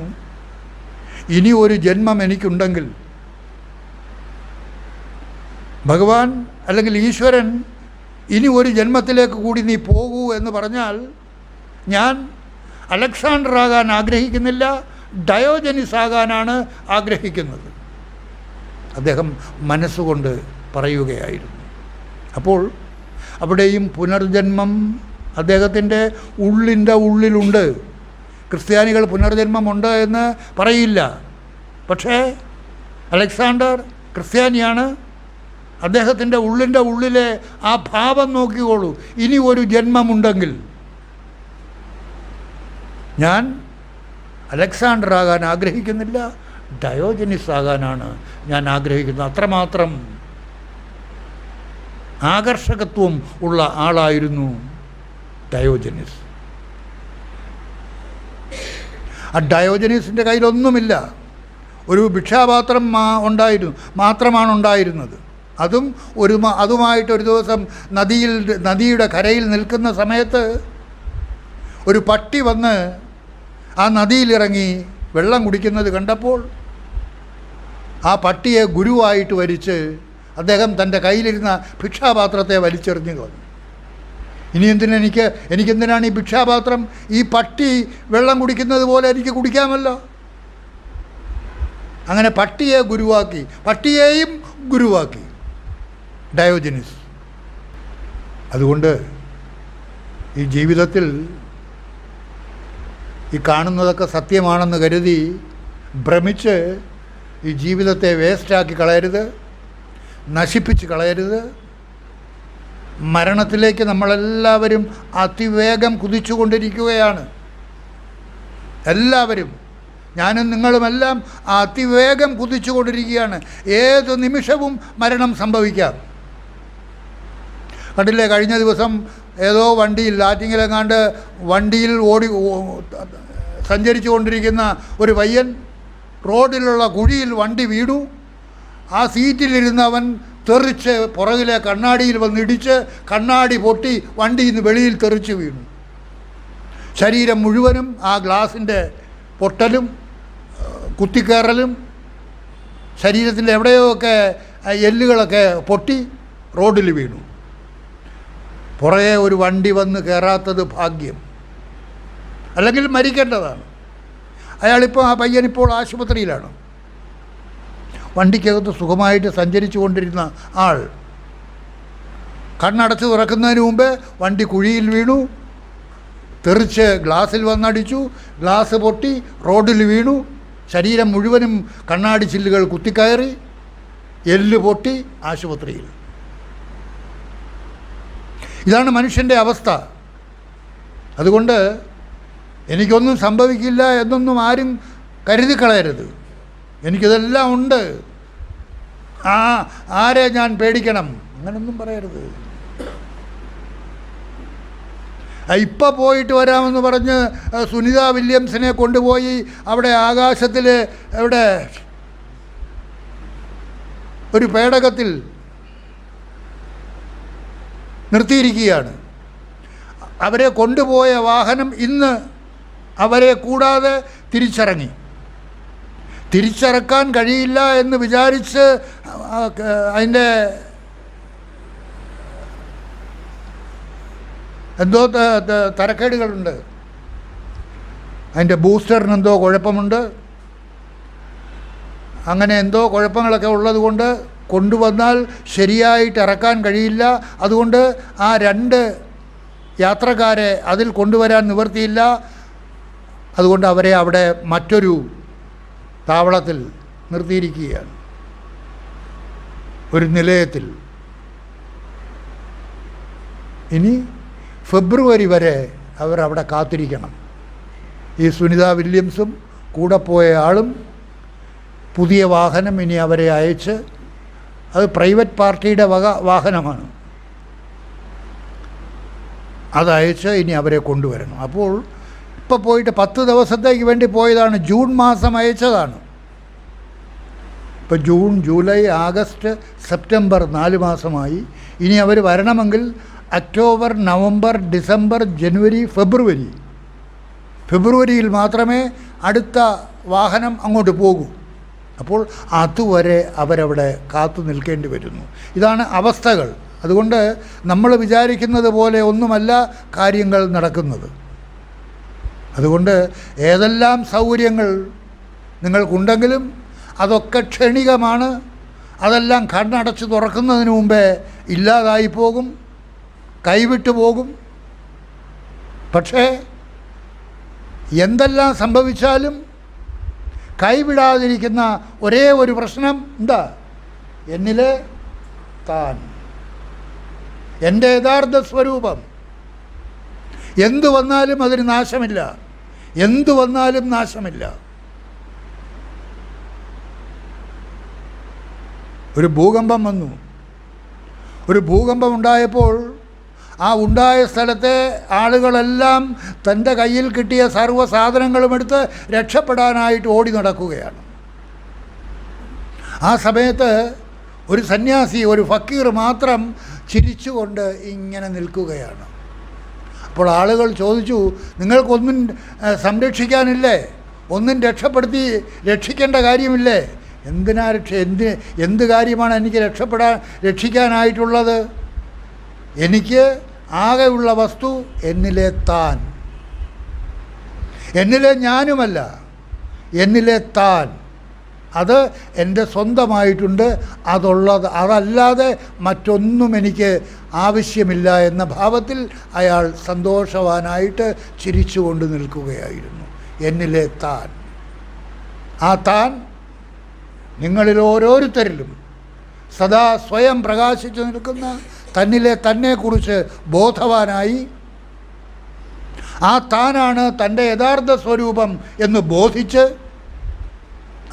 ഇനി ഒരു ജന്മം എനിക്കുണ്ടെങ്കിൽ ഭഗവാൻ അല്ലെങ്കിൽ ഈശ്വരൻ ഇനി ഒരു ജന്മത്തിലേക്ക് കൂടി നീ പോകൂ എന്ന് പറഞ്ഞാൽ ഞാൻ അലക്സാണ്ടർ ആകാൻ ആഗ്രഹിക്കുന്നില്ല, ഡയോജനിസ് ആകാനാണ് ആഗ്രഹിക്കുന്നത്. അദ്ദേഹം മനസ്സുകൊണ്ട് പറയുകയായിരുന്നു. അപ്പോൾ അവിടെയും പുനർജന്മം അദ്ദേഹത്തിൻ്റെ ഉള്ളിലുണ്ട്. ക്രിസ്ത്യാനികൾ പുനർജന്മമുണ്ട് എന്ന് പറയില്ല. പക്ഷേ അലക്സാണ്ടർ ക്രിസ്ത്യാനിയാണ്. അദ്ദേഹത്തിൻ്റെ ഉള്ളിലെ ആ ഭാവം നോക്കിക്കോളൂ. ഇനി ഒരു ജന്മമുണ്ടെങ്കിൽ ഞാൻ അലക്സാണ്ടർ ആകാൻ ആഗ്രഹിക്കുന്നില്ല, ഡയോജനിസ് ആകാനാണ് ഞാൻ ആഗ്രഹിക്കുന്നത്. അത്രമാത്രം ആകർഷകത്വം ഉള്ള ആളായിരുന്നു ഡയോജനിസ്. ആ ഡയോജനീസിൻ്റെ കയ്യിലൊന്നുമില്ല, ഒരു ഭിക്ഷാപാത്രം മാത്രമാണ് ഉണ്ടായിരുന്നത്. അതുമായിട്ടൊരു ദിവസം നദിയുടെ കരയിൽ നിൽക്കുന്ന സമയത്ത് ഒരു പട്ടി വന്ന് ആ നദിയിലിറങ്ങി വെള്ളം കുടിക്കുന്നത് കണ്ടപ്പോൾ ആ പട്ടിയെ ഗുരുവായിട്ട് വരിച്ച് അദ്ദേഹം തൻ്റെ കയ്യിലിരുന്ന ഭിക്ഷാപാത്രത്തെ വലിച്ചെറിഞ്ഞു കളഞ്ഞു. ഇനി എനിക്കെന്തിനാണ് ഈ ഭിക്ഷാപാത്രം? ഈ പട്ടി വെള്ളം കുടിക്കുന്നത് പോലെ എനിക്ക് കുടിക്കാമല്ലോ. അങ്ങനെ പട്ടിയെ ഗുരുവാക്കി, പട്ടിയെയും ഗുരുവാക്കി ഡയോജനിസ്. അതുകൊണ്ട് ഈ ജീവിതത്തിൽ ഈ കാണുന്നതൊക്കെ സത്യമാണെന്ന് കരുതി ഭ്രമിച്ച് ഈ ജീവിതത്തെ വേസ്റ്റാക്കി കളയരുത്, നശിപ്പിച്ച് കളയരുത്. മരണത്തിലേക്ക് നമ്മളെല്ലാവരും അതിവേഗം കുതിച്ചുകൊണ്ടിരിക്കുകയാണ്. എല്ലാവരും, ഞാനും നിങ്ങളുമെല്ലാം അതിവേഗം കുതിച്ചുകൊണ്ടിരിക്കുകയാണ്. ഏത് നിമിഷവും മരണം സംഭവിക്കാം. കണ്ടില്ലേ, കഴിഞ്ഞ ദിവസം ഏതോ വണ്ടിയിൽ, ആറ്റിങ്ങിലെങ്ങാണ്ട് വണ്ടിയിൽ സഞ്ചരിച്ചു കൊണ്ടിരിക്കുന്ന ഒരു പയ്യൻ റോഡിലുള്ള കുഴിയിൽ വണ്ടി വീണു. ആ സീറ്റിലിരുന്നവൻ തെറിച്ച് പുറകിലെ കണ്ണാടിയിൽ വന്നിടിച്ച് കണ്ണാടി പൊട്ടി വണ്ടിയിൽ നിന്ന് വെളിയിൽ തെറിച്ച് വീണു. ശരീരം മുഴുവനും ആ ഗ്ലാസിൻ്റെ പൊട്ടലും കുത്തിക്കയറലും, ശരീരത്തിൻ്റെ എവിടെയൊക്കെ എല്ലുകളൊക്കെ പൊട്ടി റോഡിൽ വീണു. പുറകെ ഒരു വണ്ടി വന്ന് കയറാത്തത് ഭാഗ്യം, അല്ലെങ്കിൽ മരിക്കേണ്ടതാണ്. ആ പയ്യനിപ്പോൾ ആശുപത്രിയിലാണ്. വണ്ടിക്കകത്ത് സുഖമായിട്ട് സഞ്ചരിച്ചു കൊണ്ടിരുന്ന ആൾ കണ്ണടച്ച് തുറക്കുന്നതിന് മുമ്പേ വണ്ടി കുഴിയിൽ വീണു, തെറിച്ച് ഗ്ലാസ്സിൽ വന്നടിച്ചു, ഗ്ലാസ് പൊട്ടി റോഡിൽ വീണു. ശരീരം മുഴുവനും കണ്ണാടി ചില്ലുകൾ കുത്തിക്കയറി, എല്ല് പൊട്ടി ആശുപത്രിയിൽ. ഇതാണ് മനുഷ്യൻ്റെ അവസ്ഥ. അതുകൊണ്ട് എനിക്കൊന്നും സംഭവിക്കില്ല എന്നൊന്നും ആരും കരുതിക്കളയരുത്. എനിക്കിതെല്ലാം ഉണ്ട്, ആരെ ഞാൻ പേടിക്കണം, അങ്ങനൊന്നും പറയരുത്. ഇപ്പം പോയിട്ട് വരാമെന്ന് പറഞ്ഞ് സുനിത വില്യംസിനെ കൊണ്ടുപോയി അവിടെ ആകാശത്തിൽ ഒരു പേടകത്തിൽ നിർത്തിയിരിക്കുകയാണ്. അവരെ കൊണ്ടുപോയ വാഹനം ഇന്ന് അവരെ കൂടാതെ തിരിച്ചിറക്കാൻ കഴിയില്ല എന്ന് വിചാരിച്ച് അതിൻ്റെ എന്തോ തരക്കേടുകളുണ്ട്, അതിൻ്റെ ബൂസ്റ്ററിന് എന്തോ കുഴപ്പമുണ്ട്, അങ്ങനെ എന്തോ കുഴപ്പങ്ങളൊക്കെ ഉള്ളത് കൊണ്ട് കൊണ്ടുവന്നാൽ ശരിയായിട്ട് ഇറക്കാൻ കഴിയില്ല. അതുകൊണ്ട് ആ 2 യാത്രക്കാരെ അതിൽ കൊണ്ടുവരാൻ നിവർത്തിയില്ല. അതുകൊണ്ട് അവരെ അവിടെ മറ്റൊരു താവളത്തിൽ നിർത്തിയിരിക്കുകയാണ്, ഒരു നിലയത്തിൽ. ഇനി ഫെബ്രുവരി വരെ അവർ അവിടെ കാത്തിരിക്കണം. ഈ സുനിത വില്യംസും കൂടെ പോയ ആളും പുതിയ വാഹനം ഇനി അവരെ അയച്ച്, അത് പ്രൈവറ്റ് പാർട്ടിയുടെ വാഹനമാണ്, അതയച്ച് ഇനി അവരെ കൊണ്ടുവരണം. അപ്പോൾ ഇപ്പോൾ പോയിട്ട് 10 ദിവസത്തേക്ക് വേണ്ടി പോയതാണ്, ജൂൺ മാസം അയച്ചതാണ്. ഇപ്പോൾ ജൂൺ, ജൂലൈ, ആഗസ്റ്റ്, സെപ്റ്റംബർ 4 മാസമായി. ഇനി അവർ വരണമെങ്കിൽ ഒക്ടോബർ, നവംബർ, ഡിസംബർ, ജനുവരി, ഫെബ്രുവരിയിൽ മാത്രമേ അടുത്ത വാഹനം അങ്ങോട്ട് പോകൂ. അപ്പോൾ അതുവരെ അവരവിടെ കാത്തു നിൽക്കേണ്ടി വരുന്നു. ഇതാണ് അവസ്ഥകൾ. അതുകൊണ്ട് നമ്മൾ വിചാരിക്കുന്നത് പോലെ ഒന്നുമല്ല കാര്യങ്ങൾ നടക്കുന്നത്. അതുകൊണ്ട് ഏതെല്ലാം സൗകര്യങ്ങൾ നിങ്ങൾക്കുണ്ടെങ്കിലും അതൊക്കെ ക്ഷണികമാണ്. അതെല്ലാം കണ്ണടച്ച് തുറക്കുന്നതിന് മുമ്പേ ഇല്ലാതായി പോകും, കൈവിട്ടു പോകും. പക്ഷേ എന്തെല്ലാം സംഭവിച്ചാലും കൈവിടാതിരിക്കുന്ന ഒരേ ഒരു പ്രശ്നം എന്താ? എന്നിലെ താൻ, എൻ്റെ യഥാർത്ഥ സ്വരൂപം. എന്തു വന്നാലും അതിന് നാശമില്ല, എന്തു വന്നാലും നാശമില്ല. ഒരു ഭൂകമ്പം വന്നു. ഒരു ഭൂകമ്പം ഉണ്ടായപ്പോൾ ആ ഉണ്ടായ സ്ഥലത്തെ ആളുകളെല്ലാം തൻ്റെ കയ്യിൽ കിട്ടിയ സർവ്വ സാധനങ്ങളും എടുത്ത് രക്ഷപ്പെടാനായിട്ട് ഓടി നടക്കുകയാണ്. ആ സമയത്ത് ഒരു സന്യാസി, ഒരു ഫക്കീർ മാത്രം ചിരിച്ചുകൊണ്ട് ഇങ്ങനെ നിൽക്കുകയാണ്. അപ്പോൾ ആളുകൾ ചോദിച്ചു, നിങ്ങൾക്കൊന്നും സംരക്ഷിക്കാനില്ലേ? ഒന്നും രക്ഷിക്കേണ്ട കാര്യമില്ലേ? എന്ത് കാര്യമാണ് എനിക്ക് രക്ഷിക്കാനായിട്ടുള്ളത്? എനിക്ക് ആകെയുള്ള വസ്തു എന്നിലെ താൻ, എന്നിലെ ഞാനുമല്ല, എന്നിലെ താൻ. അത് എൻ്റെ സ്വന്തമായിട്ടുണ്ട്. അതല്ലാതെ മറ്റൊന്നും എനിക്ക് ആവശ്യമില്ല എന്ന ഭാവത്തിൽ അയാൾ സന്തോഷവാനായിട്ട് ചിരിച്ചുകൊണ്ട് നിൽക്കുകയായിരുന്നു. എന്നിലെ താൻ. ആ താൻ നിങ്ങളിൽ ഓരോരുത്തരിലും സദാ സ്വയം പ്രകാശിച്ചു നിൽക്കുന്ന തന്നിലെ തന്നെക്കുറിച്ച് ബോധവാനായി, ആ താനാണ് തൻ്റെ യഥാർത്ഥ സ്വരൂപം എന്ന് ബോധിച്ച്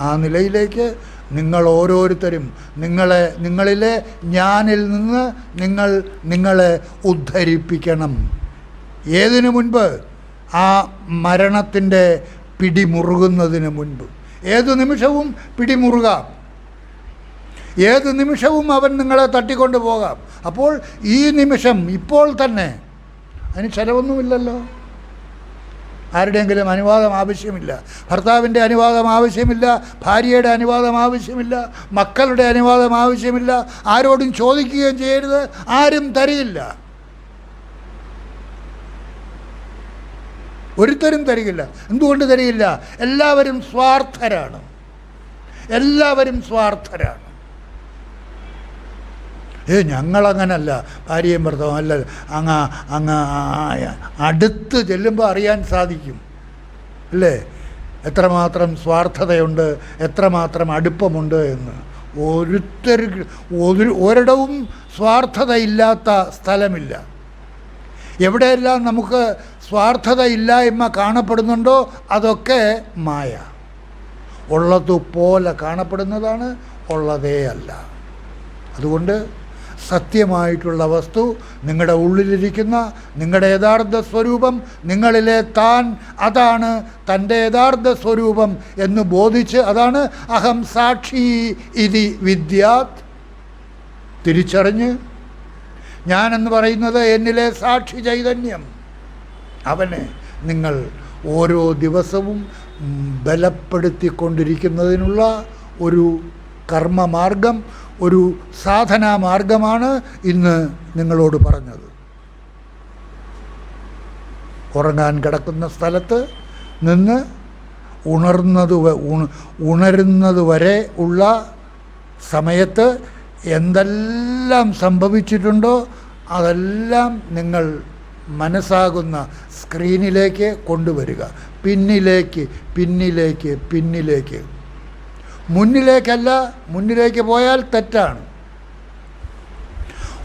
ആ നിലയിലേക്ക് നിങ്ങൾ ഓരോരുത്തരും നിങ്ങളിലെ ഞാനിൽ നിന്ന് നിങ്ങളെ ഉദ്ധരിപ്പിക്കണം. ഏതിനു മുൻപ്? ആ മരണത്തിൻ്റെ പിടിമുറുകുന്നതിന് മുൻപ്. ഏതു നിമിഷവും പിടിമുറുകാം, ഏത് നിമിഷവും അവൻ നിങ്ങളെ തട്ടിക്കൊണ്ട് പോകാം. അപ്പോൾ ഈ നിമിഷം, ഇപ്പോൾ തന്നെ, അതിന് ചിലവൊന്നുമില്ലല്ലോ. ആരുടെയെങ്കിലും അനുവാദം ആവശ്യമില്ല, ഭർത്താവിൻ്റെ അനുവാദം ആവശ്യമില്ല, ഭാര്യയുടെ അനുവാദം ആവശ്യമില്ല, മക്കളുടെ അനുവാദം ആവശ്യമില്ല, ആരോടും ചോദിക്കുകയും ചെയ്യരുത്, ആരും തരില്ല, ഒരുത്തരും തരികില്ല. എന്തുകൊണ്ട് തരികില്ല? എല്ലാവരും സ്വാർത്ഥരാണ്, എല്ലാവരും സ്വാർത്ഥരാണ്. ഞങ്ങളങ്ങനല്ല, ഭാര്യയും ഭർത്താവും അല്ല. അങ്ങ് അടുത്ത് ചെല്ലുമ്പോൾ അറിയാൻ സാധിക്കും അല്ലേ, എത്രമാത്രം സ്വാർത്ഥതയുണ്ട്, എത്രമാത്രം അടുപ്പമുണ്ട് എന്ന്. ഒരിടവും സ്വാർത്ഥതയില്ലാത്ത സ്ഥലമില്ല. എവിടെയെല്ലാം നമുക്ക് സ്വാർത്ഥതയില്ലായ്മ കാണപ്പെടുന്നുണ്ടോ അതൊക്കെ മായ. ഉള്ളതുപോലെ കാണപ്പെടുന്നതാണ്, ഉള്ളതേ അല്ല. അതുകൊണ്ട് സത്യമായിട്ടുള്ള വസ്തു, നിങ്ങളുടെ ഉള്ളിലിരിക്കുന്ന നിങ്ങളുടെ യഥാർത്ഥ സ്വരൂപം, നിങ്ങളിലെ താൻ, അതാണ് തൻ്റെ യഥാർത്ഥ സ്വരൂപം എന്ന് ബോധിച്ച്, അതാണ് അഹം സാക്ഷി ഇതി വിദ്യാത് തിരിച്ചറിഞ്ഞ് ഞാനെന്ന് പറയുന്നത് എന്നിലെ സാക്ഷി ചൈതന്യം, അവനെ നിങ്ങൾ ഓരോ ദിവസവും ബലപ്പെടുത്തിക്കൊണ്ടിരിക്കുന്നതിനുള്ള ഒരു കർമ്മമാർഗം, ഒരു സാധനാമാർഗമാണ് ഇന്ന് നിങ്ങളോട് പറഞ്ഞത്. ഉറങ്ങാൻ കിടക്കുന്ന സ്ഥലത്ത് നിന്ന് ഉണരുന്നത് വരെ ഉള്ള സമയത്ത് എന്തെല്ലാം സംഭവിച്ചിട്ടുണ്ടോ അതെല്ലാം നിങ്ങൾ മനസ്സാകുന്ന സ്ക്രീനിലേക്ക് കൊണ്ടുവരിക. പിന്നിലേക്ക് പിന്നിലേക്ക് പിന്നിലേക്ക്, മുന്നിലേക്കല്ല. മുന്നിലേക്ക് പോയാൽ തെറ്റാണ്.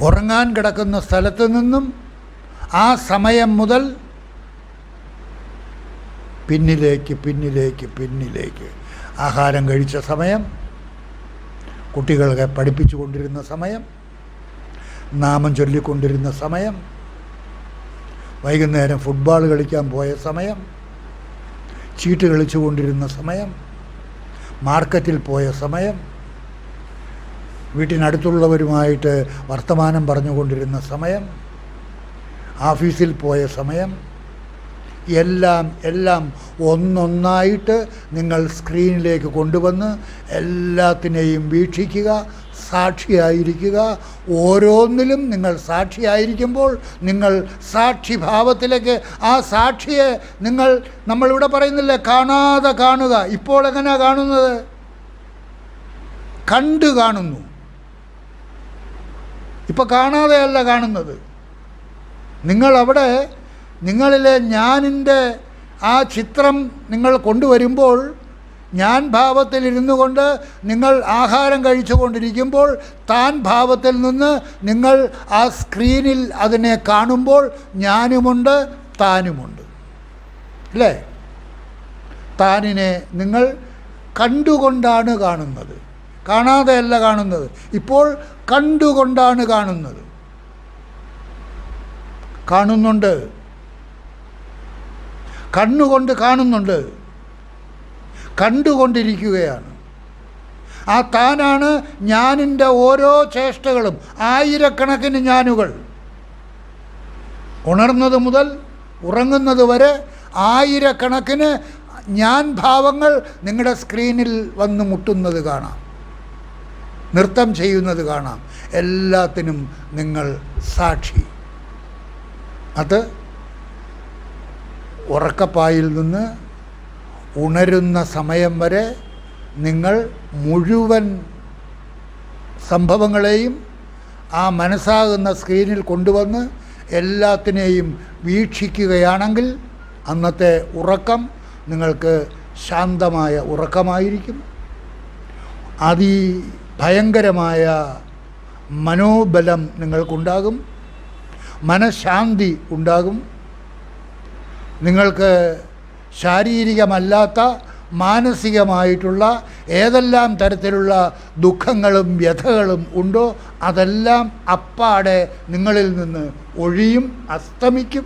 ഉറങ്ങാൻ കിടക്കുന്ന സ്ഥലത്ത് നിന്നും ആ സമയം മുതൽ പിന്നിലേക്ക് പിന്നിലേക്ക് പിന്നിലേക്ക്, ആഹാരം കഴിച്ച സമയം, കുട്ടികളെ പഠിപ്പിച്ചു കൊണ്ടിരുന്ന സമയം, നാമം ചൊല്ലിക്കൊണ്ടിരുന്ന സമയം, വൈകുന്നേരം ഫുട്ബോൾ കളിക്കാൻ പോയ സമയം, ചീട്ട് കളിച്ചു കൊണ്ടിരുന്ന സമയം, മാർക്കറ്റിൽ പോയ സമയം, വീട്ടിനടുത്തുള്ളവരുമായിട്ട് വർത്തമാനം പറഞ്ഞുകൊണ്ടിരുന്ന സമയം, ഓഫീസിൽ പോയ സമയം, എല്ലാം ഒന്നൊന്നായിട്ട് നിങ്ങൾ സ്ക്രീനിലേക്ക് കൊണ്ടുവന്ന് എല്ലാത്തിനെയും വീക്ഷിക്കുക, സാക്ഷിയായിരിക്കുക. ഓരോന്നിലും നിങ്ങൾ സാക്ഷിയായിരിക്കുമ്പോൾ നിങ്ങൾ സാക്ഷിഭാവത്തിലേക്ക്, ആ സാക്ഷിയെ നമ്മളിവിടെ പറയുന്നില്ലേ, കാണാതെ കാണുക. ഇപ്പോൾ എങ്ങനെയാണ് കാണുന്നത്? കണ്ടു കാണുന്നു. ഇപ്പം കാണാതെയല്ല കാണുന്നത്. നിങ്ങളവിടെ നിങ്ങളിലെ ഞാനിൻ്റെ ആ ചിത്രം നിങ്ങൾ കൊണ്ടുവരുമ്പോൾ, ഞാൻ ഭാവത്തിലിരുന്നു കൊണ്ട് നിങ്ങൾ ആഹാരം കഴിച്ചു കൊണ്ടിരിക്കുമ്പോൾ താൻ ഭാവത്തിൽ നിന്ന് നിങ്ങൾ ആ സ്ക്രീനിൽ അതിനെ കാണുമ്പോൾ ഞാനുമുണ്ട്, താനുമുണ്ട്, അല്ലേ? താനിനെ നിങ്ങൾ കണ്ടുകൊണ്ടാണ് കാണുന്നത്, കാണാതെയല്ല കാണുന്നത്. ഇപ്പോൾ കണ്ടുകൊണ്ടാണ് കാണുന്നത്. കാണുന്നുണ്ട്, കണ്ണുകൊണ്ട് കാണുന്നുണ്ട്, കണ്ടുകൊണ്ടിരിക്കുകയാണ്. ആ താനാണ് ഞാനിൻ്റെ ഓരോ ചേഷ്ടകളും, ആയിരക്കണക്കിന് ഞാനുകൾ. ഉണർന്നത് മുതൽ ഉറങ്ങുന്നത് വരെ ആയിരക്കണക്കിന് ഞാൻ ഭാവങ്ങൾ നിങ്ങളുടെ സ്ക്രീനിൽ വന്ന് മുട്ടുന്നത് കാണാം, നൃത്തം ചെയ്യുന്നത് കാണാം. എല്ലാത്തിനും നിങ്ങൾ സാക്ഷി. അത് ഉറക്കപ്പായിൽ നിന്ന് ഉണരുന്ന സമയം വരെ നിങ്ങൾ മുഴുവൻ സംഭവങ്ങളെയും ആ മനസ്സാകുന്ന സ്ക്രീനിൽ കൊണ്ടുവന്ന് എല്ലാത്തിനെയും വീക്ഷിക്കുകയാണെങ്കിൽ അന്നത്തെ ഉറക്കം നിങ്ങൾക്ക് ശാന്തമായ ഉറക്കമായിരിക്കും. അതിഭയങ്കരമായ മനോബലം നിങ്ങൾക്കുണ്ടാകും, മനഃശാന്തി ഉണ്ടാകും. നിങ്ങൾക്ക് ശാരീരികമല്ലാത്ത മാനസികമായിട്ടുള്ള ഏതെല്ലാം തരത്തിലുള്ള ദുഃഖങ്ങളും വ്യഥകളും ഉണ്ടോ അതെല്ലാം അപ്പാടെ നിങ്ങളിൽ നിന്ന് ഒഴിയും, അസ്തമിക്കും.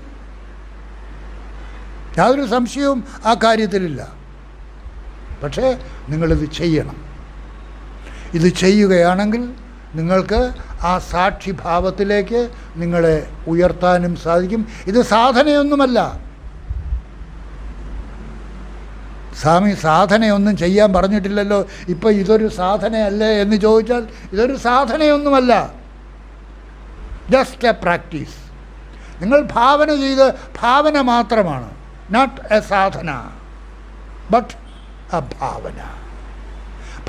യാതൊരു സംശയവും ആ കാര്യത്തിലില്ല. പക്ഷേ നിങ്ങളിത് ചെയ്യണം. ഇത് ചെയ്യുകയാണെങ്കിൽ നിങ്ങൾക്ക് ആ സാക്ഷിഭാവത്തിലേക്ക് നിങ്ങളെ ഉയർത്താനും സാധിക്കും. ഇത് സാധനയൊന്നുമല്ല. സ്വാമി സാധനയൊന്നും ചെയ്യാൻ പറഞ്ഞിട്ടില്ലല്ലോ, ഇപ്പോൾ ഇതൊരു സാധനയല്ലേ എന്ന് ചോദിച്ചാൽ ഇതൊരു സാധനയൊന്നുമല്ല. Just A practice. നിങ്ങൾ ഭാവന ചെയ്ത് ഭാവന മാത്രമാണ്. Not a sadhana but a bhavana.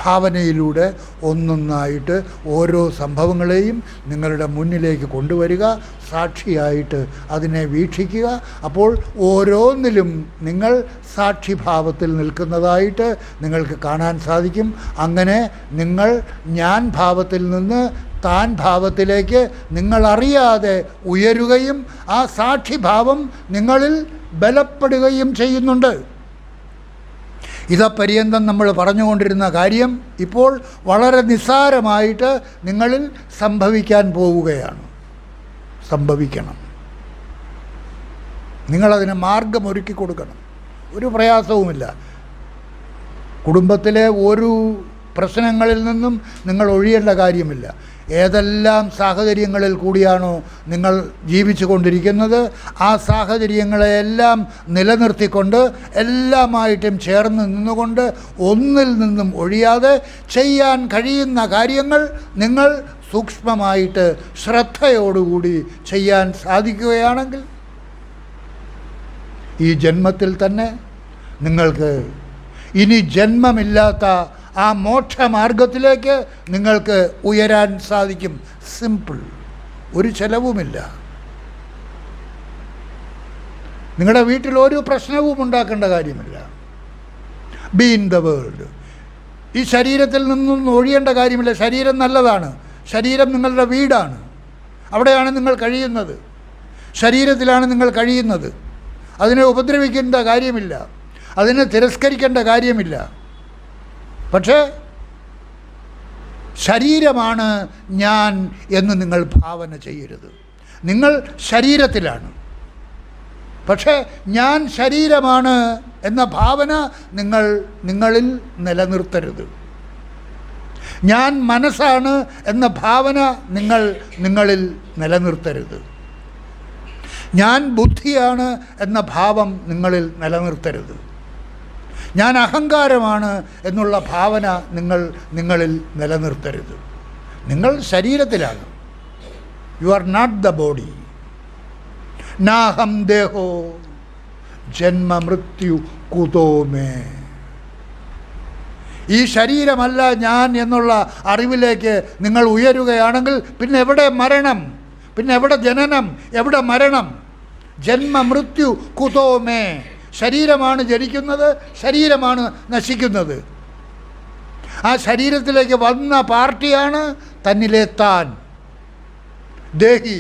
ഭാവനയിലൂടെ ഒന്നൊന്നായിട്ട് ഓരോ സംഭവങ്ങളെയും നിങ്ങളുടെ മുന്നിലേക്ക് കൊണ്ടുവരിക, സാക്ഷിയായിട്ട് അതിനെ വീക്ഷിക്കുക. അപ്പോൾ ഓരോന്നിലും നിങ്ങൾ സാക്ഷിഭാവത്തിൽ നിൽക്കുന്നതായിട്ട് നിങ്ങൾക്ക് കാണാൻ സാധിക്കും. അങ്ങനെ നിങ്ങൾ ഞാൻ ഭാവത്തിൽ നിന്ന് താൻ ഭാവത്തിലേക്ക് നിങ്ങളറിയാതെ ഉയരുകയും ആ സാക്ഷിഭാവം നിങ്ങളിൽ ബലപ്പെടുകയും ചെയ്യുന്നുണ്ട്. ഇതപര്യന്തം നമ്മൾ പറഞ്ഞുകൊണ്ടിരുന്ന കാര്യം ഇപ്പോൾ വളരെ നിസ്സാരമായിട്ട് നിങ്ങളിൽ സംഭവിക്കാൻ പോവുകയാണ്. സംഭവിക്കണം. നിങ്ങളതിന് മാർഗമൊരുക്കി കൊടുക്കണം. ഒരു പ്രയാസവുമില്ല. കുടുംബത്തിലെ ഒരു പ്രശ്നങ്ങളിൽ നിന്നും നിങ്ങൾ ഒഴിയേണ്ട കാര്യമില്ല. ഏതെല്ലാം സാഹചര്യങ്ങളിൽ കൂടിയാണോ നിങ്ങൾ ജീവിച്ചു കൊണ്ടിരിക്കുന്നത്, ആ സാഹചര്യങ്ങളെയെല്ലാം നിലനിർത്തിക്കൊണ്ട് എല്ലാമായിട്ടും ചേർന്ന് നിന്നുകൊണ്ട് ഒന്നിൽ നിന്നും ഒഴിയാതെ ചെയ്യാൻ കഴിയുന്ന കാര്യങ്ങൾ നിങ്ങൾ സൂക്ഷ്മമായിട്ട് ശ്രദ്ധയോടുകൂടി ചെയ്യാൻ സാധിക്കുകയാണെങ്കിൽ ഈ ജന്മത്തിൽ തന്നെ നിങ്ങൾക്ക് ഇനി ജന്മമില്ലാത്ത ആ മോക്ഷമാർഗത്തിലേക്ക് നിങ്ങൾക്ക് ഉയരാൻ സാധിക്കും. സിമ്പിൾ, ഒരു ചെലവുമില്ല. നിങ്ങളുടെ വീട്ടിൽ ഒരു പ്രശ്നവും ഉണ്ടാക്കേണ്ട കാര്യമില്ല. Be in the world. ഈ ശരീരത്തിൽ നിന്നും ഒഴിയേണ്ട കാര്യമില്ല. ശരീരം നല്ലതാണ്. ശരീരം നിങ്ങളുടെ വീടാണ്. അവിടെയാണ് നിങ്ങൾ കഴിയുന്നത്. ശരീരത്തിലാണ് നിങ്ങൾ കഴിയുന്നത്. അതിനെ ഉപദ്രവിക്കേണ്ട കാര്യമില്ല, അതിനെ തിരസ്കരിക്കേണ്ട കാര്യമില്ല. പക്ഷേ ശരീരമാണ് ഞാൻ എന്ന് നിങ്ങൾ ഭാവന ചെയ്യരുത്. നിങ്ങൾ ശരീരത്തിലാണ്, പക്ഷേ ഞാൻ ശരീരമാണ് എന്ന ഭാവന നിങ്ങളിൽ നിലനിർത്തരുത്. ഞാൻ മനസ്സാണ് എന്ന ഭാവന നിങ്ങളിൽ നിലനിർത്തരുത്. ഞാൻ ബുദ്ധിയാണ് എന്ന ഭാവം നിലനിർത്തരുത്. ഞാൻ അഹങ്കാരമാണ് എന്നുള്ള ഭാവന നിങ്ങളിൽ നിലനിർത്തരുത്. നിങ്ങൾ ശരീരത്തിലാണ്. You are not the body. നാഹം ദേഹോ ജന്മ മൃത്യു കുതോ മേ. ഈ ശരീരമല്ല ഞാൻ എന്നുള്ള അറിവിലേക്ക് നിങ്ങൾ ഉയരുകയാണെങ്കിൽ പിന്നെ എവിടെ മരണം? പിന്നെ എവിടെ ജനനം? എവിടെ മരണം? ജന്മ മൃത്യു കുതോ മേ. ശരീരമാണ് ജനിക്കുന്നത്, ശരീരമാണ് നശിക്കുന്നത്. ആ ശരീരത്തിലേക്ക് വന്ന പാർട്ടിയാണ് തന്നിലെ താൻ. ദേഹി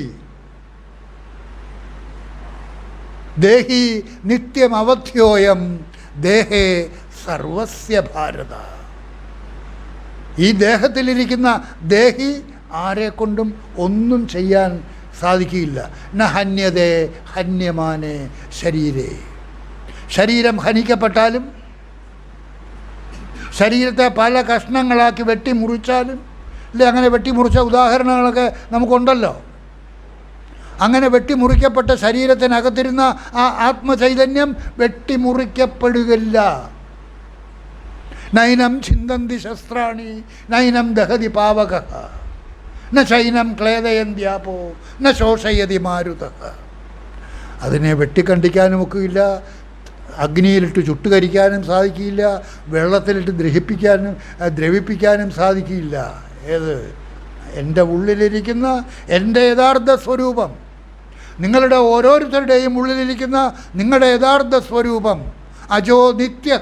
ദേഹി നിത്യം അവധ്യോയം ദേഹേ സർവസ്യ ഭാരത. ഈ ദേഹത്തിലിരിക്കുന്ന ദേഹി ആരെക്കൊണ്ടും ഒന്നും ചെയ്യാൻ സാധിക്കില്ല. ന ഹന്യതേ ഹന്യമാനേ ശരീരേ. ശരീരം ഹനിക്കപ്പെട്ടാലും, ശരീരത്തെ പല കഷ്ണങ്ങളാക്കി വെട്ടിമുറിച്ചാലും, ഇല്ലേ, അങ്ങനെ വെട്ടിമുറിച്ച ഉദാഹരണങ്ങളൊക്കെ നമുക്കുണ്ടല്ലോ. അങ്ങനെ വെട്ടിമുറിക്കപ്പെട്ട ശരീരത്തിനകത്തിരുന്ന ആ ആത്മചൈതന്യം വെട്ടിമുറിക്കപ്പെടുകയില്ല. നൈനം ഛിന്ദന്തി ശസ്ത്രാണി നൈനം ദഹതി പാവക ന ചൈനം ക്ലേദയന്ത്യാപോ ന ശോഷയതി മാരുതഃ. അതിനെ വെട്ടിക്കണ്ടിക്കാനും ഒക്കില്ല, അഗ്നിയിലിട്ട് ചുട്ടുകരിക്കാനും സാധിക്കില്ല, വെള്ളത്തിലിട്ട് ദ്രവിപ്പിക്കാനും സാധിക്കില്ല. ഏത്? എൻ്റെ ഉള്ളിലിരിക്കുന്ന എൻ്റെ യഥാർത്ഥ സ്വരൂപം, നിങ്ങളുടെ ഓരോരുത്തരുടെയും ഉള്ളിലിരിക്കുന്ന നിങ്ങളുടെ യഥാർത്ഥ സ്വരൂപം അജോ നിത്യ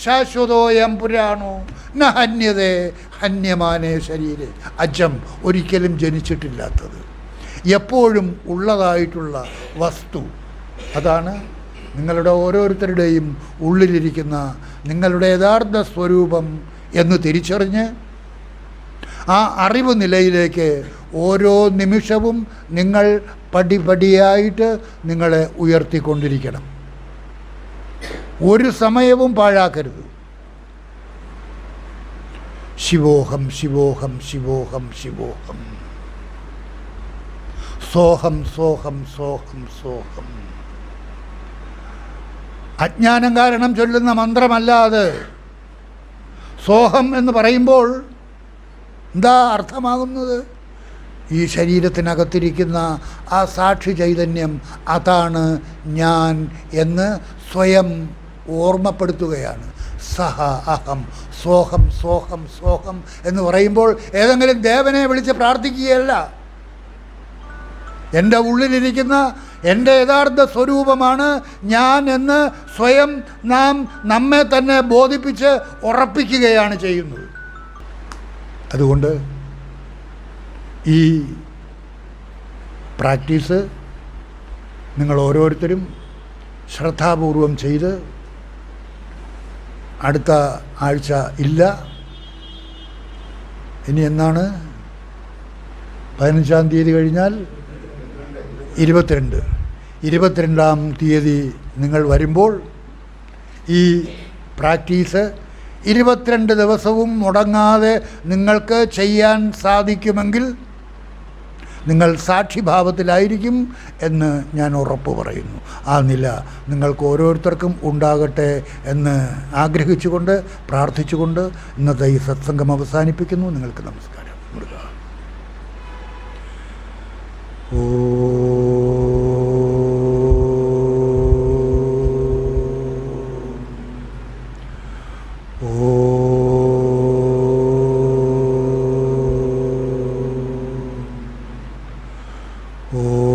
ശാശ്വതോയം പുരാണോ ന ഹന്യതേ ഹന്യമാനേ ശരീരേ. അജം, ഒരിക്കലും ജനിച്ചിട്ടില്ലാത്തത്, എപ്പോഴും ഉള്ളതായിട്ടുള്ള വസ്തു. അതാണ് നിങ്ങളുടെ ഓരോരുത്തരുടെയും ഉള്ളിലിരിക്കുന്ന നിങ്ങളുടെ യഥാർത്ഥ സ്വരൂപം എന്ന് തിരിച്ചറിഞ്ഞ് ആ അറിവ് നിലയിലേക്ക് ഓരോ നിമിഷവും നിങ്ങൾ പടിപടിയായിട്ട് നിങ്ങളെ ഉയർത്തിക്കൊണ്ടിരിക്കണം. ഒരു സമയവും പാഴാക്കരുത്. ശിവോഹം ശിവോഹം ശിവോഹം ശിവോഹം സോഹം സോഹം സോഹം സോഹം. അജ്ഞാനം കാരണം ചൊല്ലുന്ന മന്ത്രമല്ലാതെ സോഹം എന്ന് പറയുമ്പോൾ എന്താ അർത്ഥമാകുന്നത്? ഈ ശരീരത്തിനകത്തിരിക്കുന്ന ആ സാക്ഷി ചൈതന്യം, അതാണ് ഞാൻ എന്ന് സ്വയം ഓർമ്മപ്പെടുത്തുകയാണ്. സഹ അഹം സോഹം സോഹം സോഹം എന്ന് പറയുമ്പോൾ ഏതെങ്കിലും ദേവനെ വിളിച്ച് പ്രാർത്ഥിക്കുകയല്ല. എൻ്റെ ഉള്ളിലിരിക്കുന്ന എൻ്റെ യഥാർത്ഥ സ്വരൂപമാണ് ഞാൻ എന്ന് സ്വയം നമ്മെ തന്നെ ബോധിപ്പിച്ച് ഉറപ്പിക്കുകയാണ് ചെയ്യുന്നത്. അതുകൊണ്ട് ഈ പ്രാക്ടീസ് നിങ്ങൾ ഓരോരുത്തരും ശ്രദ്ധാപൂർവം ചെയ്ത്, അടുത്ത ആഴ്ച ഇല്ല, ഇനി എന്നാണ്? 15-ാം തീയതി കഴിഞ്ഞാൽ 22-ാം തീയതി നിങ്ങൾ വരുമ്പോൾ ഈ പ്രാക്ടീസ് 22 ദിവസവും മുടങ്ങാതെ നിങ്ങൾക്ക് ചെയ്യാൻ സാധിക്കുമെങ്കിൽ നിങ്ങൾ സാക്ഷിഭാവത്തിലായിരിക്കും എന്ന് ഞാൻ ഉറപ്പ് പറയുന്നു. ആ നില നിങ്ങൾക്ക് ഓരോരുത്തർക്കും ഉണ്ടാകട്ടെ എന്ന് ആഗ്രഹിച്ചുകൊണ്ട് പ്രാർത്ഥിച്ചുകൊണ്ട് ഇന്നത്തെ ഈ സത്സംഗം അവസാനിപ്പിക്കുന്നു. നിങ്ങൾക്ക് നമസ്കാരം. ഓ